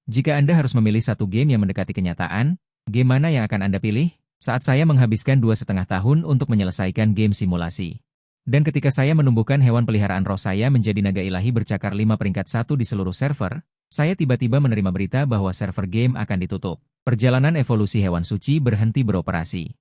Jika Anda harus memilih satu game yang mendekati kenyataan, game mana yang akan Anda pilih? Saat saya menghabiskan 2,5 tahun untuk menyelesaikan game simulasi. Dan ketika saya menumbuhkan hewan peliharaan roh saya menjadi naga ilahi bercakar 5 peringkat 1 di seluruh server, saya tiba-tiba menerima berita bahwa server game akan ditutup. Perjalanan evolusi hewan suci berhenti beroperasi.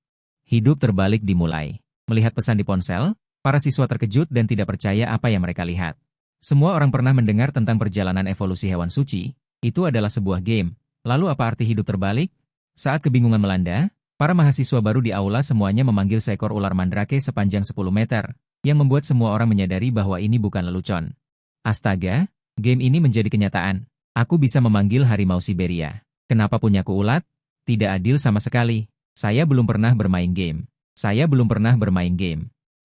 Hidup terbalik dimulai. Melihat pesan di ponsel, para siswa terkejut dan tidak percaya apa yang mereka lihat. Semua orang pernah mendengar tentang perjalanan evolusi hewan suci, itu adalah sebuah game. Lalu apa arti hidup terbalik? Saat kebingungan melanda, para mahasiswa baru di aula semuanya memanggil seekor ular mandrake sepanjang 10 meter, yang membuat semua orang menyadari bahwa ini bukan lelucon. Astaga, game ini menjadi kenyataan. Aku bisa memanggil harimau Siberia. Kenapa punyaku ulat? Tidak adil sama sekali. Saya belum pernah bermain game.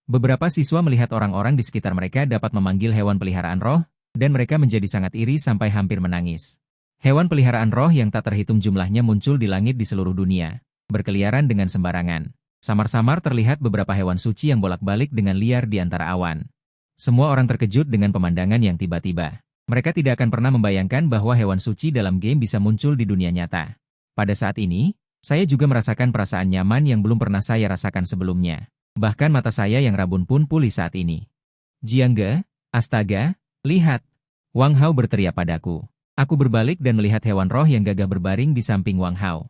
Beberapa siswa melihat orang-orang di sekitar mereka dapat memanggil hewan peliharaan roh, dan mereka menjadi sangat iri sampai hampir menangis. Hewan peliharaan roh yang tak terhitung jumlahnya muncul di langit di seluruh dunia, berkeliaran dengan sembarangan. Samar-samar terlihat beberapa hewan suci yang bolak-balik dengan liar di antara awan. Semua orang terkejut dengan pemandangan yang tiba-tiba. Mereka tidak akan pernah membayangkan bahwa hewan suci dalam game bisa muncul di dunia nyata. Pada saat ini, saya juga merasakan perasaan nyaman yang belum pernah saya rasakan sebelumnya. Bahkan mata saya yang rabun pun pulih saat ini. Jiangge, astaga, lihat! Wang Hao berteriak padaku. Aku berbalik dan melihat hewan roh yang gagah berbaring di samping Wang Hao.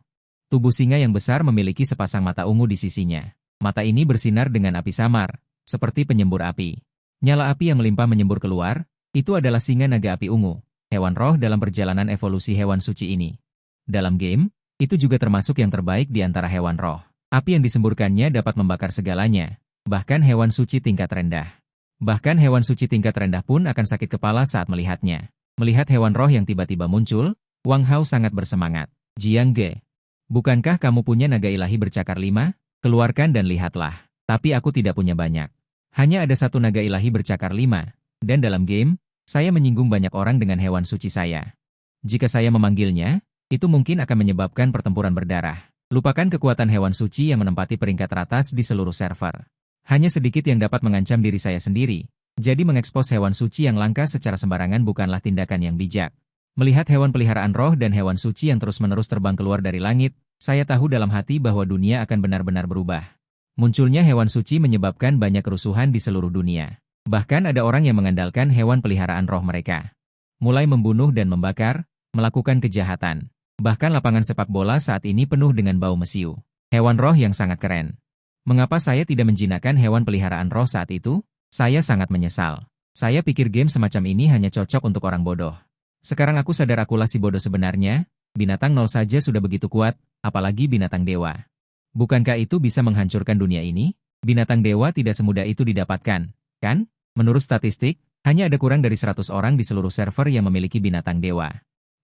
Tubuh singa yang besar memiliki sepasang mata ungu di sisinya. Mata ini bersinar dengan api samar, seperti penyembur api. Nyala api yang melimpah menyembur keluar, itu adalah singa naga api ungu, hewan roh dalam perjalanan evolusi hewan suci ini. Dalam game, itu juga termasuk yang terbaik di antara hewan roh. Api yang disemburkannya dapat membakar segalanya, bahkan hewan suci tingkat rendah. Bahkan hewan suci tingkat rendah pun akan sakit kepala saat melihatnya. Melihat hewan roh yang tiba-tiba muncul, Wang Hao sangat bersemangat. Jiangge, bukankah kamu punya naga ilahi bercakar 5? Keluarkan dan lihatlah. Tapi aku tidak punya banyak. Hanya ada satu naga ilahi bercakar 5, dan dalam game, saya menyinggung banyak orang dengan hewan suci saya. Jika saya memanggilnya, itu mungkin akan menyebabkan pertempuran berdarah. Lupakan kekuatan hewan suci yang menempati peringkat teratas di seluruh server. Hanya sedikit yang dapat mengancam diri saya sendiri, jadi mengekspos hewan suci yang langka secara sembarangan bukanlah tindakan yang bijak. Melihat hewan peliharaan roh dan hewan suci yang terus-menerus terbang keluar dari langit, saya tahu dalam hati bahwa dunia akan benar-benar berubah. Munculnya hewan suci menyebabkan banyak kerusuhan di seluruh dunia. Bahkan ada orang yang mengandalkan hewan peliharaan roh mereka. Mulai membunuh dan membakar, melakukan kejahatan. Bahkan lapangan sepak bola saat ini penuh dengan bau mesiu. Hewan roh yang sangat keren. Mengapa saya tidak menjinakkan hewan peliharaan roh saat itu? Saya sangat menyesal. Saya pikir game semacam ini hanya cocok untuk orang bodoh. Sekarang aku sadar akulah si bodoh sebenarnya, binatang nol saja sudah begitu kuat, apalagi binatang dewa. Bukankah itu bisa menghancurkan dunia ini? Binatang dewa tidak semudah itu didapatkan, kan? Menurut statistik, hanya ada kurang dari 100 orang di seluruh server yang memiliki binatang dewa.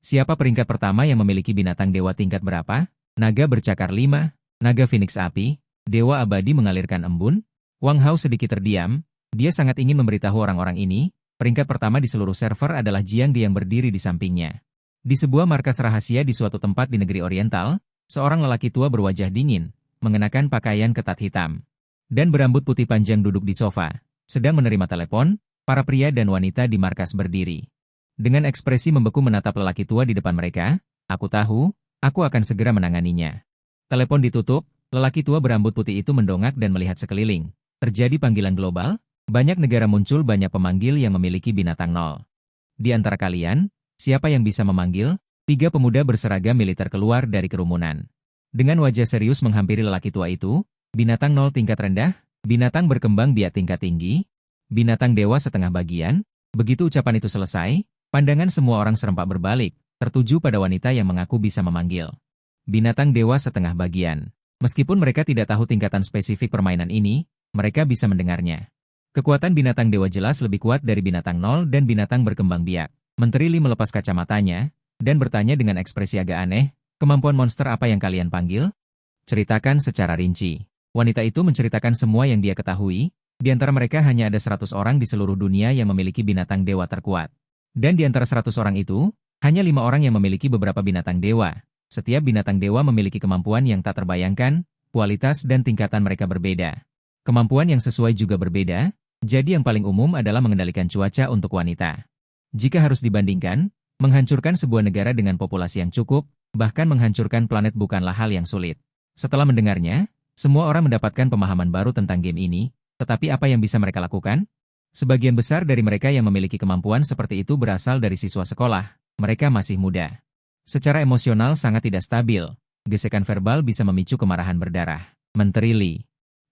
Siapa peringkat pertama yang memiliki binatang dewa tingkat berapa? Naga bercakar 5, naga Phoenix api, dewa abadi mengalirkan embun? Wang Hao sedikit terdiam, dia sangat ingin memberitahu orang-orang ini, peringkat pertama di seluruh server adalah Jiangge yang berdiri di sampingnya. Di sebuah markas rahasia di suatu tempat di negeri Oriental, seorang lelaki tua berwajah dingin, mengenakan pakaian ketat hitam, dan berambut putih panjang duduk di sofa, sedang menerima telepon. Para pria dan wanita di markas berdiri. Dengan ekspresi membeku menatap lelaki tua di depan mereka, aku tahu, aku akan segera menanganinya. Telepon ditutup, lelaki tua berambut putih itu mendongak dan melihat sekeliling. Terjadi panggilan global, banyak negara muncul banyak pemanggil yang memiliki binatang nol. Di antara kalian, siapa yang bisa memanggil? 3 pemuda berseragam militer keluar dari kerumunan. Dengan wajah serius menghampiri lelaki tua itu, binatang nol tingkat rendah, binatang berkembang biak tingkat tinggi, binatang dewa setengah bagian. Begitu ucapan itu selesai, pandangan semua orang serempak berbalik, tertuju pada wanita yang mengaku bisa memanggil. Binatang dewa setengah bagian. Meskipun mereka tidak tahu tingkatan spesifik permainan ini, mereka bisa mendengarnya. Kekuatan binatang dewa jelas lebih kuat dari binatang nol dan binatang berkembang biak. Menteri Li melepas kacamatanya, dan bertanya dengan ekspresi agak aneh, kemampuan monster apa yang kalian panggil? Ceritakan secara rinci. Wanita itu menceritakan semua yang dia ketahui. Di antara mereka hanya ada 100 orang di seluruh dunia yang memiliki binatang dewa terkuat. Dan di antara 100 orang itu, hanya 5 orang yang memiliki beberapa binatang dewa. Setiap binatang dewa memiliki kemampuan yang tak terbayangkan, kualitas dan tingkatan mereka berbeda. Kemampuan yang sesuai juga berbeda, jadi yang paling umum adalah mengendalikan cuaca untuk wanita. Jika harus dibandingkan, Menghancurkan sebuah negara dengan populasi yang cukup, bahkan menghancurkan planet bukanlah hal yang sulit. Setelah mendengarnya, semua orang mendapatkan pemahaman baru tentang game ini, tetapi apa yang bisa mereka lakukan? Sebagian besar dari mereka yang memiliki kemampuan seperti itu berasal dari siswa sekolah. Mereka masih muda. Secara emosional sangat tidak stabil. Gesekan verbal bisa memicu kemarahan berdarah. Menteri Lee,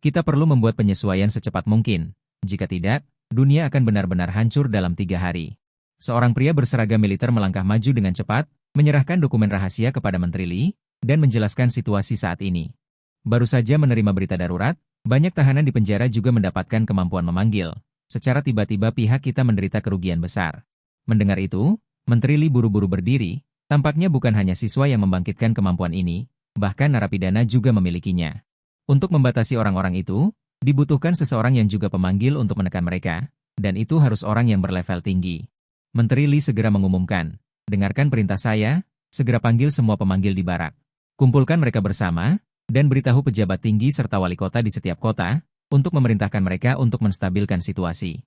kita perlu membuat penyesuaian secepat mungkin. Jika tidak, dunia akan benar-benar hancur dalam 3 hari. Seorang pria berseragam militer melangkah maju dengan cepat, menyerahkan dokumen rahasia kepada Menteri Lee, dan menjelaskan situasi saat ini. Baru saja menerima berita darurat, banyak tahanan di penjara juga mendapatkan kemampuan memanggil. Secara tiba-tiba pihak kita menderita kerugian besar. Mendengar itu, Menteri Lee buru-buru berdiri. Tampaknya bukan hanya siswa yang membangkitkan kemampuan ini, bahkan narapidana juga memilikinya. Untuk membatasi orang-orang itu, dibutuhkan seseorang yang juga pemanggil untuk menekan mereka, dan itu harus orang yang berlevel tinggi. Menteri Lee segera mengumumkan, dengarkan perintah saya, segera panggil semua pemanggil di barak. Kumpulkan mereka bersama, dan beritahu pejabat tinggi serta wali kota di setiap kota, untuk memerintahkan mereka untuk menstabilkan situasi.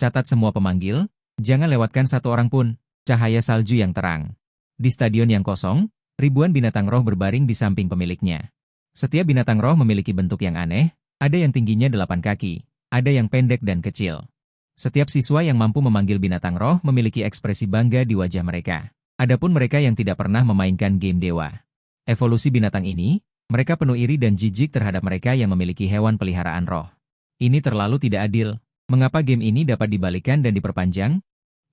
Catat semua pemanggil, jangan lewatkan satu orang pun, cahaya salju yang terang. Di stadion yang kosong, ribuan binatang roh berbaring di samping pemiliknya. Setiap binatang roh memiliki bentuk yang aneh, ada yang tingginya 8 kaki, ada yang pendek dan kecil. Setiap siswa yang mampu memanggil binatang roh memiliki ekspresi bangga di wajah mereka. Adapun mereka yang tidak pernah memainkan game dewa. Evolusi binatang ini, mereka penuh iri dan jijik terhadap mereka yang memiliki hewan peliharaan roh. Ini terlalu tidak adil. Mengapa game ini dapat dibalikan dan diperpanjang?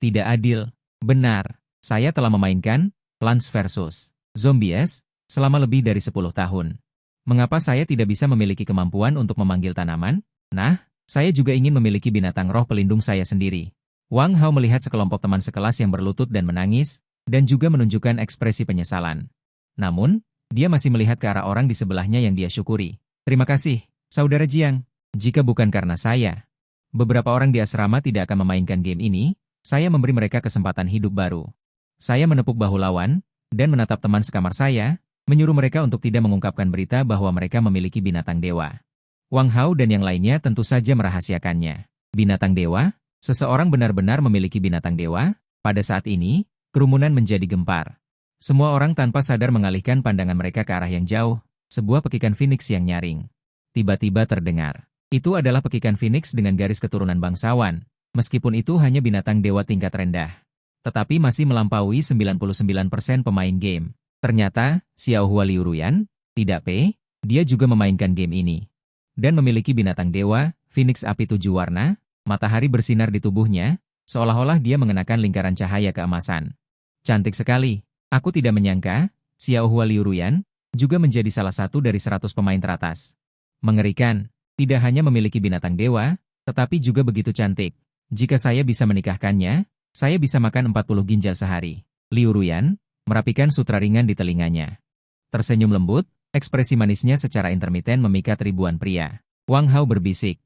Tidak adil. Benar, saya telah memainkan Plants vs. Zombies selama lebih dari 10 tahun. Mengapa saya tidak bisa memiliki kemampuan untuk memanggil tanaman? Nah, saya juga ingin memiliki binatang roh pelindung saya sendiri. Wang Hao melihat sekelompok teman sekelas yang berlutut dan menangis, dan juga menunjukkan ekspresi penyesalan. Namun, dia masih melihat ke arah orang di sebelahnya yang dia syukuri. Terima kasih, Saudara Jiang. Jika bukan karena saya, beberapa orang di asrama tidak akan memainkan game ini, saya memberi mereka kesempatan hidup baru. Saya menepuk bahu lawan, dan menatap teman sekamar saya, menyuruh mereka untuk tidak mengungkapkan berita bahwa mereka memiliki binatang dewa. Wang Hao dan yang lainnya tentu saja merahasiakannya. Binatang dewa? Seseorang benar-benar memiliki binatang dewa? Pada saat ini, kerumunan menjadi gempar. Semua orang tanpa sadar mengalihkan pandangan mereka ke arah yang jauh, sebuah pekikan Phoenix yang nyaring. Tiba-tiba terdengar. Itu adalah pekikan Phoenix dengan garis keturunan bangsawan, meskipun itu hanya binatang dewa tingkat rendah. Tetapi masih melampaui 99% pemain game. Ternyata, Xiaohua Liuruyan, tidak P, dia juga memainkan game ini. Dan memiliki binatang dewa, Phoenix api 7 warna, matahari bersinar di tubuhnya, seolah-olah dia mengenakan lingkaran cahaya keemasan. Cantik sekali, aku tidak menyangka, Xiaohua Liuruyan, juga menjadi salah satu dari 100 pemain teratas. Mengerikan, tidak hanya memiliki binatang dewa, tetapi juga begitu cantik. Jika saya bisa menikahkannya, saya bisa makan 40 ginjal sehari. Liu Ruyan merapikan sutra ringan di telinganya. Tersenyum lembut, ekspresi manisnya secara intermiten memikat ribuan pria. Wang Hao berbisik.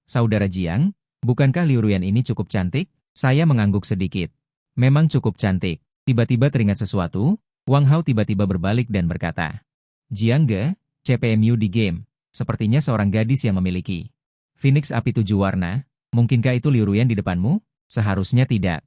Saudara Jiang, bukankah Liu Ruyan ini cukup cantik? Saya mengangguk sedikit. Memang cukup cantik. Tiba-tiba teringat sesuatu, Wang Hao tiba-tiba berbalik dan berkata. Jiang Ge, CPMU di game. Sepertinya seorang gadis yang memiliki Phoenix api 7 warna. Mungkinkah itu Liu Ruyan di depanmu? Seharusnya tidak.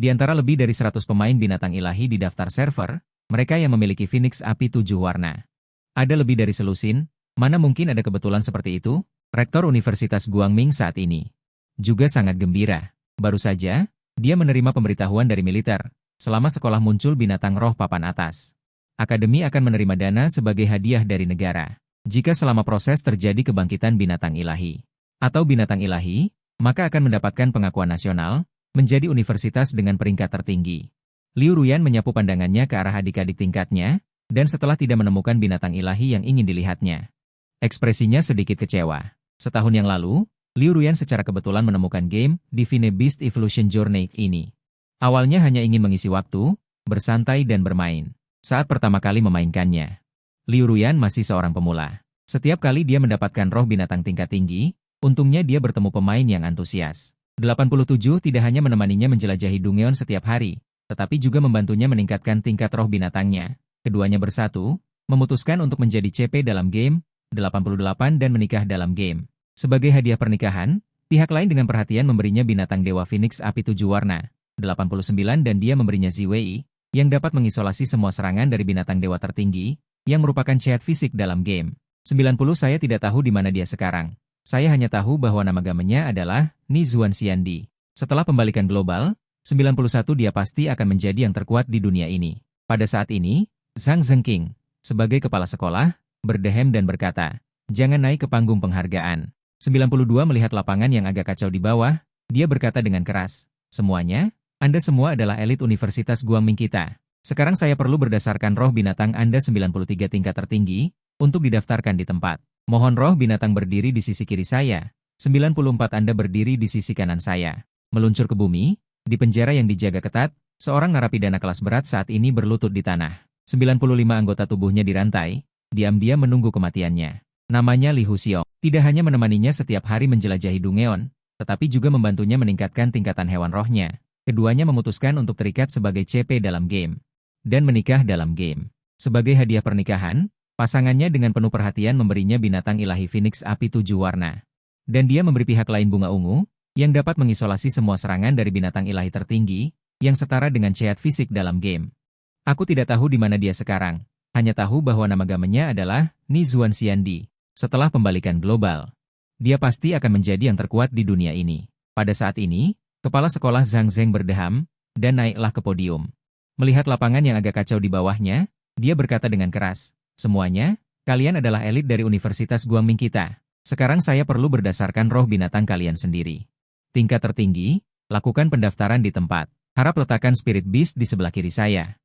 Di antara lebih dari 100 pemain binatang ilahi di daftar server, mereka yang memiliki Phoenix api 7 warna. Ada lebih dari selusin, mana mungkin ada kebetulan seperti itu? Rektor Universitas Guangming saat ini juga sangat gembira. Baru saja, dia menerima pemberitahuan dari militer, selama sekolah muncul binatang roh papan atas. Akademi akan menerima dana sebagai hadiah dari negara. Jika selama proses terjadi kebangkitan binatang ilahi, atau binatang ilahi, maka akan mendapatkan pengakuan nasional, menjadi universitas dengan peringkat tertinggi. Liu Ruyan menyapu pandangannya ke arah adik-adik tingkatnya, dan setelah tidak menemukan binatang ilahi yang ingin dilihatnya, ekspresinya sedikit kecewa. Setahun yang lalu, Liu Ruyan secara kebetulan menemukan game Divine Beast Evolution Journey ini. Awalnya hanya ingin mengisi waktu, bersantai dan bermain. Saat pertama kali memainkannya, Liu Ruyan masih seorang pemula. Setiap kali dia mendapatkan roh binatang tingkat tinggi, untungnya dia bertemu pemain yang antusias. 87 tidak hanya menemaninya menjelajahi Dungeon setiap hari, tetapi juga membantunya meningkatkan tingkat roh binatangnya. Keduanya bersatu, memutuskan untuk menjadi CP dalam game 88 dan menikah dalam game. Sebagai hadiah pernikahan, pihak lain dengan perhatian memberinya binatang dewa Phoenix api 7 warna 89 dan dia memberinya Ziwei, yang dapat mengisolasi semua serangan dari binatang dewa tertinggi, yang merupakan chat fisik dalam game. 90 saya tidak tahu di mana dia sekarang. Saya hanya tahu bahwa nama gamenya adalah Ni Xuanxiandi. Setelah pembalikan global, 91 dia pasti akan menjadi yang terkuat di dunia ini. Pada saat ini, Zhang Zhengqing, sebagai kepala sekolah, berdehem dan berkata, "Jangan naik ke panggung penghargaan." 92 melihat lapangan yang agak kacau di bawah, dia berkata dengan keras, "Semuanya, Anda semua adalah elit Universitas Guangming kita. Sekarang saya perlu berdasarkan roh binatang Anda 93 tingkat tertinggi, untuk didaftarkan di tempat. Mohon roh binatang berdiri di sisi kiri saya. 94 Anda berdiri di sisi kanan saya." Meluncur ke bumi, di penjara yang dijaga ketat, seorang narapidana kelas berat saat ini berlutut di tanah. 95 anggota tubuhnya dirantai, diam-diam menunggu kematiannya. Namanya Li Huxiong. Tidak hanya menemaninya setiap hari menjelajahi Dungeon, tetapi juga membantunya meningkatkan tingkatan hewan rohnya. Keduanya memutuskan untuk terikat sebagai CP dalam game dan menikah dalam game. Sebagai hadiah pernikahan, pasangannya dengan penuh perhatian memberinya binatang ilahi Phoenix api 7 warna. Dan dia memberi pihak lain bunga ungu, yang dapat mengisolasi semua serangan dari binatang ilahi tertinggi, yang setara dengan chat fisik dalam game. Aku tidak tahu di mana dia sekarang, hanya tahu bahwa nama gamenya adalah Ni Xuanxiandi. Setelah pembalikan global, dia pasti akan menjadi yang terkuat di dunia ini. Pada saat ini, kepala sekolah Zhang Zheng berdeham, dan naiklah ke podium. Melihat lapangan yang agak kacau di bawahnya, dia berkata dengan keras, "Semuanya, kalian adalah elit dari Universitas Guangming kita. Sekarang saya perlu berdasarkan roh binatang kalian sendiri. Tingkat tertinggi, lakukan pendaftaran di tempat. Harap letakkan Spirit Beast di sebelah kiri saya.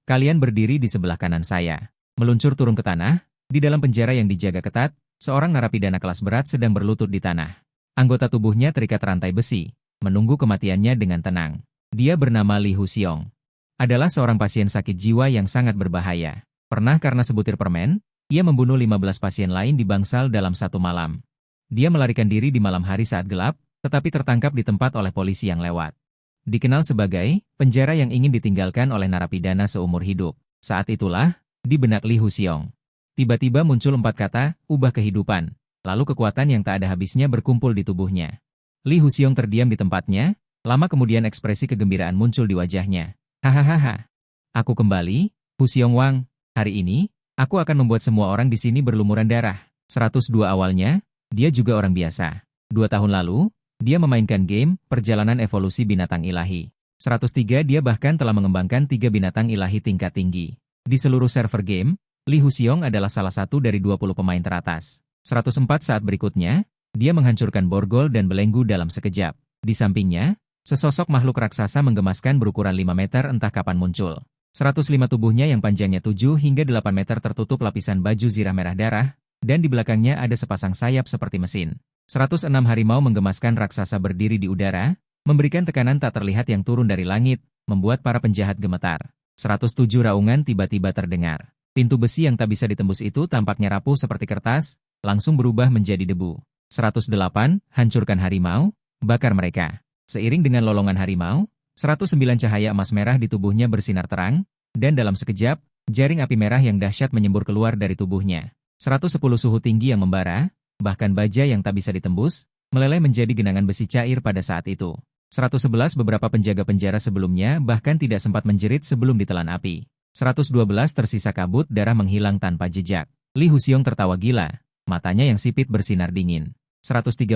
Kalian berdiri di sebelah kanan saya." Meluncur turun ke tanah, di dalam penjara yang dijaga ketat, seorang narapidana kelas berat sedang berlutut di tanah. Anggota tubuhnya terikat rantai besi, menunggu kematiannya dengan tenang. Dia bernama Li Huxiong. Adalah seorang pasien sakit jiwa yang sangat berbahaya. Pernah karena sebutir permen, ia membunuh 15 pasien lain di bangsal dalam satu malam. Dia melarikan diri di malam hari saat gelap, tetapi tertangkap di tempat oleh polisi yang lewat. Dikenal sebagai penjara yang ingin ditinggalkan oleh narapidana seumur hidup. Saat itulah, di benak Li Huxiong, tiba-tiba muncul 4 kata, ubah kehidupan. Lalu kekuatan yang tak ada habisnya berkumpul di tubuhnya. Li Huxiong terdiam di tempatnya, lama kemudian ekspresi kegembiraan muncul di wajahnya. "Hahaha. Aku kembali, Huxiong Wang. Hari ini, aku akan membuat semua orang di sini berlumuran darah." 102 awalnya, dia juga orang biasa. 2 tahun lalu, dia memainkan game Perjalanan Evolusi Binatang Ilahi. 103 dia bahkan telah mengembangkan 3 binatang ilahi tingkat tinggi. Di seluruh server game, Li Huxiong adalah salah satu dari 20 pemain teratas. 104 saat berikutnya, dia menghancurkan borgol dan belenggu dalam sekejap. Di sampingnya, sesosok makhluk raksasa menggemaskan berukuran 5 meter entah kapan muncul. 105 tubuhnya yang panjangnya 7 hingga 8 meter tertutup lapisan baju zirah merah darah, dan di belakangnya ada sepasang sayap seperti mesin. 106 harimau menggemaskan raksasa berdiri di udara, memberikan tekanan tak terlihat yang turun dari langit, membuat para penjahat gemetar. 107 raungan tiba-tiba terdengar. Pintu besi yang tak bisa ditembus itu tampaknya rapuh seperti kertas, langsung berubah menjadi debu. 108, hancurkan harimau, bakar mereka. Seiring dengan lolongan harimau, 109 cahaya emas merah di tubuhnya bersinar terang, dan dalam sekejap, jaring api merah yang dahsyat menyembur keluar dari tubuhnya. 110 suhu tinggi yang membara, bahkan baja yang tak bisa ditembus, meleleh menjadi genangan besi cair pada saat itu. 111 beberapa penjaga penjara sebelumnya bahkan tidak sempat menjerit sebelum ditelan api. 112 tersisa kabut darah menghilang tanpa jejak. Li Huxiong tertawa gila, matanya yang sipit bersinar dingin. 113,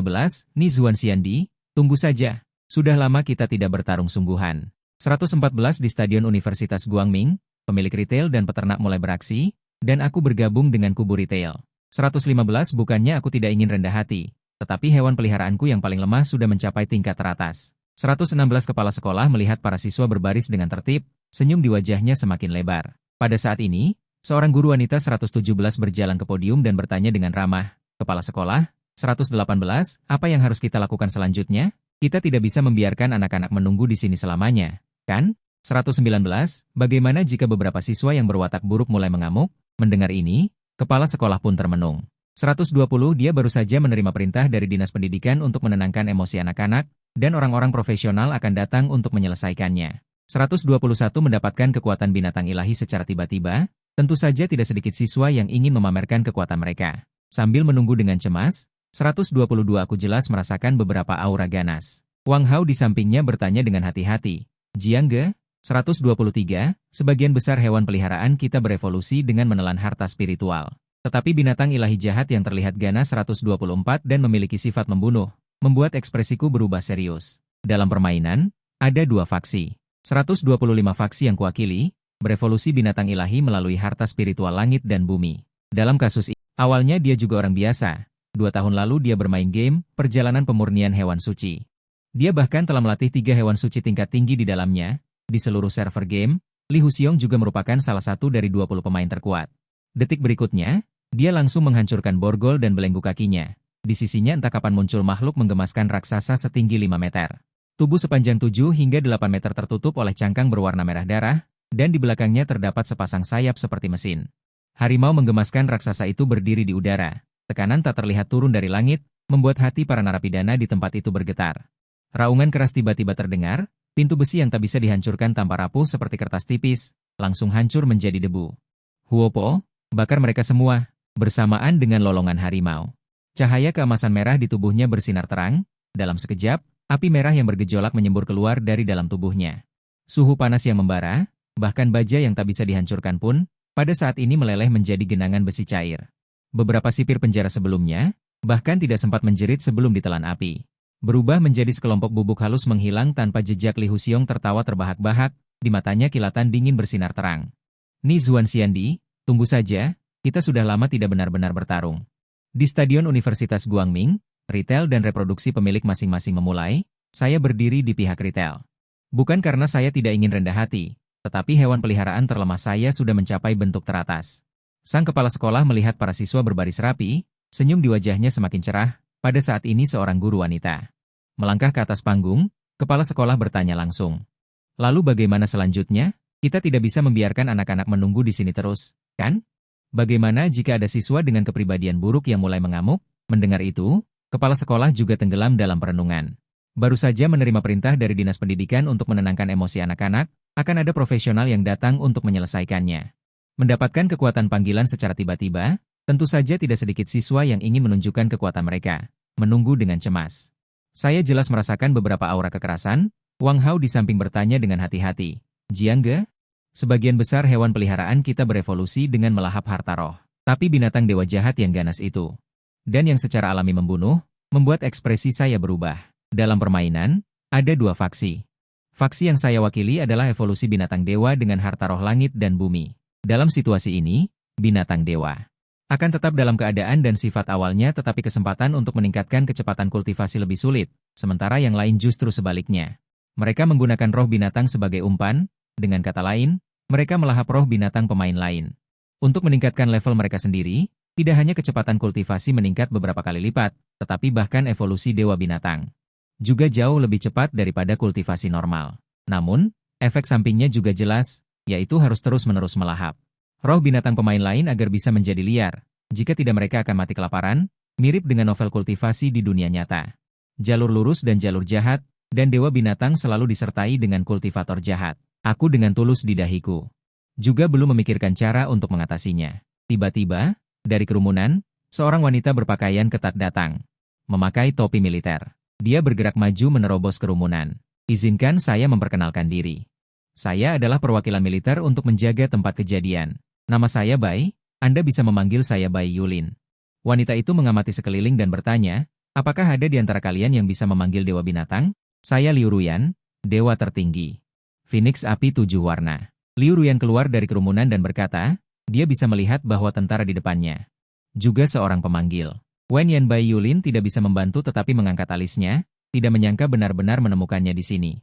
Ni Xuanxiandi, tunggu saja. Sudah lama kita tidak bertarung sungguhan. 114 di Stadion Universitas Guangming, pemilik retail dan peternak mulai beraksi, dan aku bergabung dengan kubu retail. 115 bukannya aku tidak ingin rendah hati, tetapi hewan peliharaanku yang paling lemah sudah mencapai tingkat teratas. 116 kepala sekolah melihat para siswa berbaris dengan tertib, senyum di wajahnya semakin lebar. Pada saat ini, seorang guru wanita 117 berjalan ke podium dan bertanya dengan ramah, "Kepala sekolah, 118, apa yang harus kita lakukan selanjutnya? Kita tidak bisa membiarkan anak-anak menunggu di sini selamanya, kan?" 119, bagaimana jika beberapa siswa yang berwatak buruk mulai mengamuk? Mendengar ini, kepala sekolah pun termenung. 120 dia baru saja menerima perintah dari Dinas Pendidikan untuk menenangkan emosi anak-anak, dan orang-orang profesional akan datang untuk menyelesaikannya. 121 mendapatkan kekuatan binatang ilahi secara tiba-tiba, tentu saja tidak sedikit siswa yang ingin memamerkan kekuatan mereka. Sambil menunggu dengan cemas, 122 aku jelas merasakan beberapa aura ganas. Wang Hao di sampingnya bertanya dengan hati-hati, "Jiang Ge, 123. Sebagian besar hewan peliharaan kita berevolusi dengan menelan harta spiritual. Tetapi binatang ilahi jahat yang terlihat ganas 124 dan memiliki sifat membunuh, membuat ekspresiku berubah serius. Dalam permainan, ada dua faksi. 125 faksi yang kuwakili, berevolusi binatang ilahi melalui harta spiritual langit dan bumi. Dalam kasus ini, awalnya dia juga orang biasa. 2 tahun lalu dia bermain game, perjalanan pemurnian hewan suci. Dia bahkan telah melatih 3 hewan suci tingkat tinggi di dalamnya. Di seluruh server game, Li Huxiong juga merupakan salah satu dari 20 pemain terkuat. Detik berikutnya, dia langsung menghancurkan borgol dan belenggu kakinya. Di sisinya entah kapan muncul makhluk menggemaskan raksasa setinggi 5 meter. Tubuh sepanjang 7 hingga 8 meter tertutup oleh cangkang berwarna merah darah, dan di belakangnya terdapat sepasang sayap seperti mesin. Harimau menggemaskan raksasa itu berdiri di udara. Tekanan tak terlihat turun dari langit, membuat hati para narapidana di tempat itu bergetar. Raungan keras tiba-tiba terdengar, pintu besi yang tak bisa dihancurkan tanpa rapuh seperti kertas tipis, langsung hancur menjadi debu. Huopo, bakar mereka semua, bersamaan dengan lolongan harimau. Cahaya keemasan merah di tubuhnya bersinar terang, dalam sekejap, api merah yang bergejolak menyembur keluar dari dalam tubuhnya. Suhu panas yang membara, bahkan baja yang tak bisa dihancurkan pun, pada saat ini meleleh menjadi genangan besi cair. Beberapa sipir penjara sebelumnya, bahkan tidak sempat menjerit sebelum ditelan api. Berubah menjadi sekelompok bubuk halus menghilang tanpa jejak. Li Huxiong tertawa terbahak-bahak, di matanya kilatan dingin bersinar terang. Ni Zuan Xiandi, tunggu saja, kita sudah lama tidak benar-benar bertarung. Di Stadion Universitas Guangming, retail dan reproduksi pemilik masing-masing memulai, saya berdiri di pihak retail. Bukan karena saya tidak ingin rendah hati, tetapi hewan peliharaan terlemah saya sudah mencapai bentuk teratas. Sang kepala sekolah melihat para siswa berbaris rapi, senyum di wajahnya semakin cerah, pada saat ini seorang guru wanita. Melangkah ke atas panggung, kepala sekolah bertanya langsung. Lalu bagaimana selanjutnya? Kita tidak bisa membiarkan anak-anak menunggu di sini terus, kan? Bagaimana jika ada siswa dengan kepribadian buruk yang mulai mengamuk? Mendengar itu, kepala sekolah juga tenggelam dalam perenungan. Baru saja menerima perintah dari Dinas Pendidikan untuk menenangkan emosi anak-anak, akan ada profesional yang datang untuk menyelesaikannya. Mendapatkan kekuatan panggilan secara tiba-tiba, tentu saja tidak sedikit siswa yang ingin menunjukkan kekuatan mereka, menunggu dengan cemas. Saya jelas merasakan beberapa aura kekerasan. Wang Hao di samping bertanya dengan hati-hati. Jiangge? Sebagian besar hewan peliharaan kita berevolusi dengan melahap harta roh. Tapi binatang dewa jahat yang ganas itu, dan yang secara alami membunuh, membuat ekspresi saya berubah. Dalam permainan, ada dua faksi. Faksi yang saya wakili adalah evolusi binatang dewa dengan harta roh langit dan bumi. Dalam situasi ini, binatang dewa akan tetap dalam keadaan dan sifat awalnya, tetapi kesempatan untuk meningkatkan kecepatan kultivasi lebih sulit, sementara yang lain justru sebaliknya. Mereka menggunakan roh binatang sebagai umpan, dengan kata lain, mereka melahap roh binatang pemain lain. Untuk meningkatkan level mereka sendiri, tidak hanya kecepatan kultivasi meningkat beberapa kali lipat, tetapi bahkan evolusi dewa binatang juga jauh lebih cepat daripada kultivasi normal. Namun, efek sampingnya juga jelas, yaitu harus terus-menerus melahap roh binatang pemain lain agar bisa menjadi liar. Jika tidak mereka akan mati kelaparan, mirip dengan novel kultivasi di dunia nyata. Jalur lurus dan jalur jahat, dan dewa binatang selalu disertai dengan kultivator jahat. Aku dengan tulus di dahiku juga belum memikirkan cara untuk mengatasinya. Tiba-tiba, dari kerumunan, seorang wanita berpakaian ketat datang. Memakai topi militer. Dia bergerak maju menerobos kerumunan. Izinkan saya memperkenalkan diri. Saya adalah perwakilan militer untuk menjaga tempat kejadian. Nama saya Bai, Anda bisa memanggil saya Bai Yulin. Wanita itu mengamati sekeliling dan bertanya, apakah ada di antara kalian yang bisa memanggil dewa binatang? Saya Liu Ruyan, dewa tertinggi. Phoenix api 7 warna. Liu Ruyan keluar dari kerumunan dan berkata, dia bisa melihat bahwa tentara di depannya juga seorang pemanggil. Wen Yan. Bai Yulin tidak bisa membantu tetapi mengangkat alisnya, tidak menyangka benar-benar menemukannya di sini.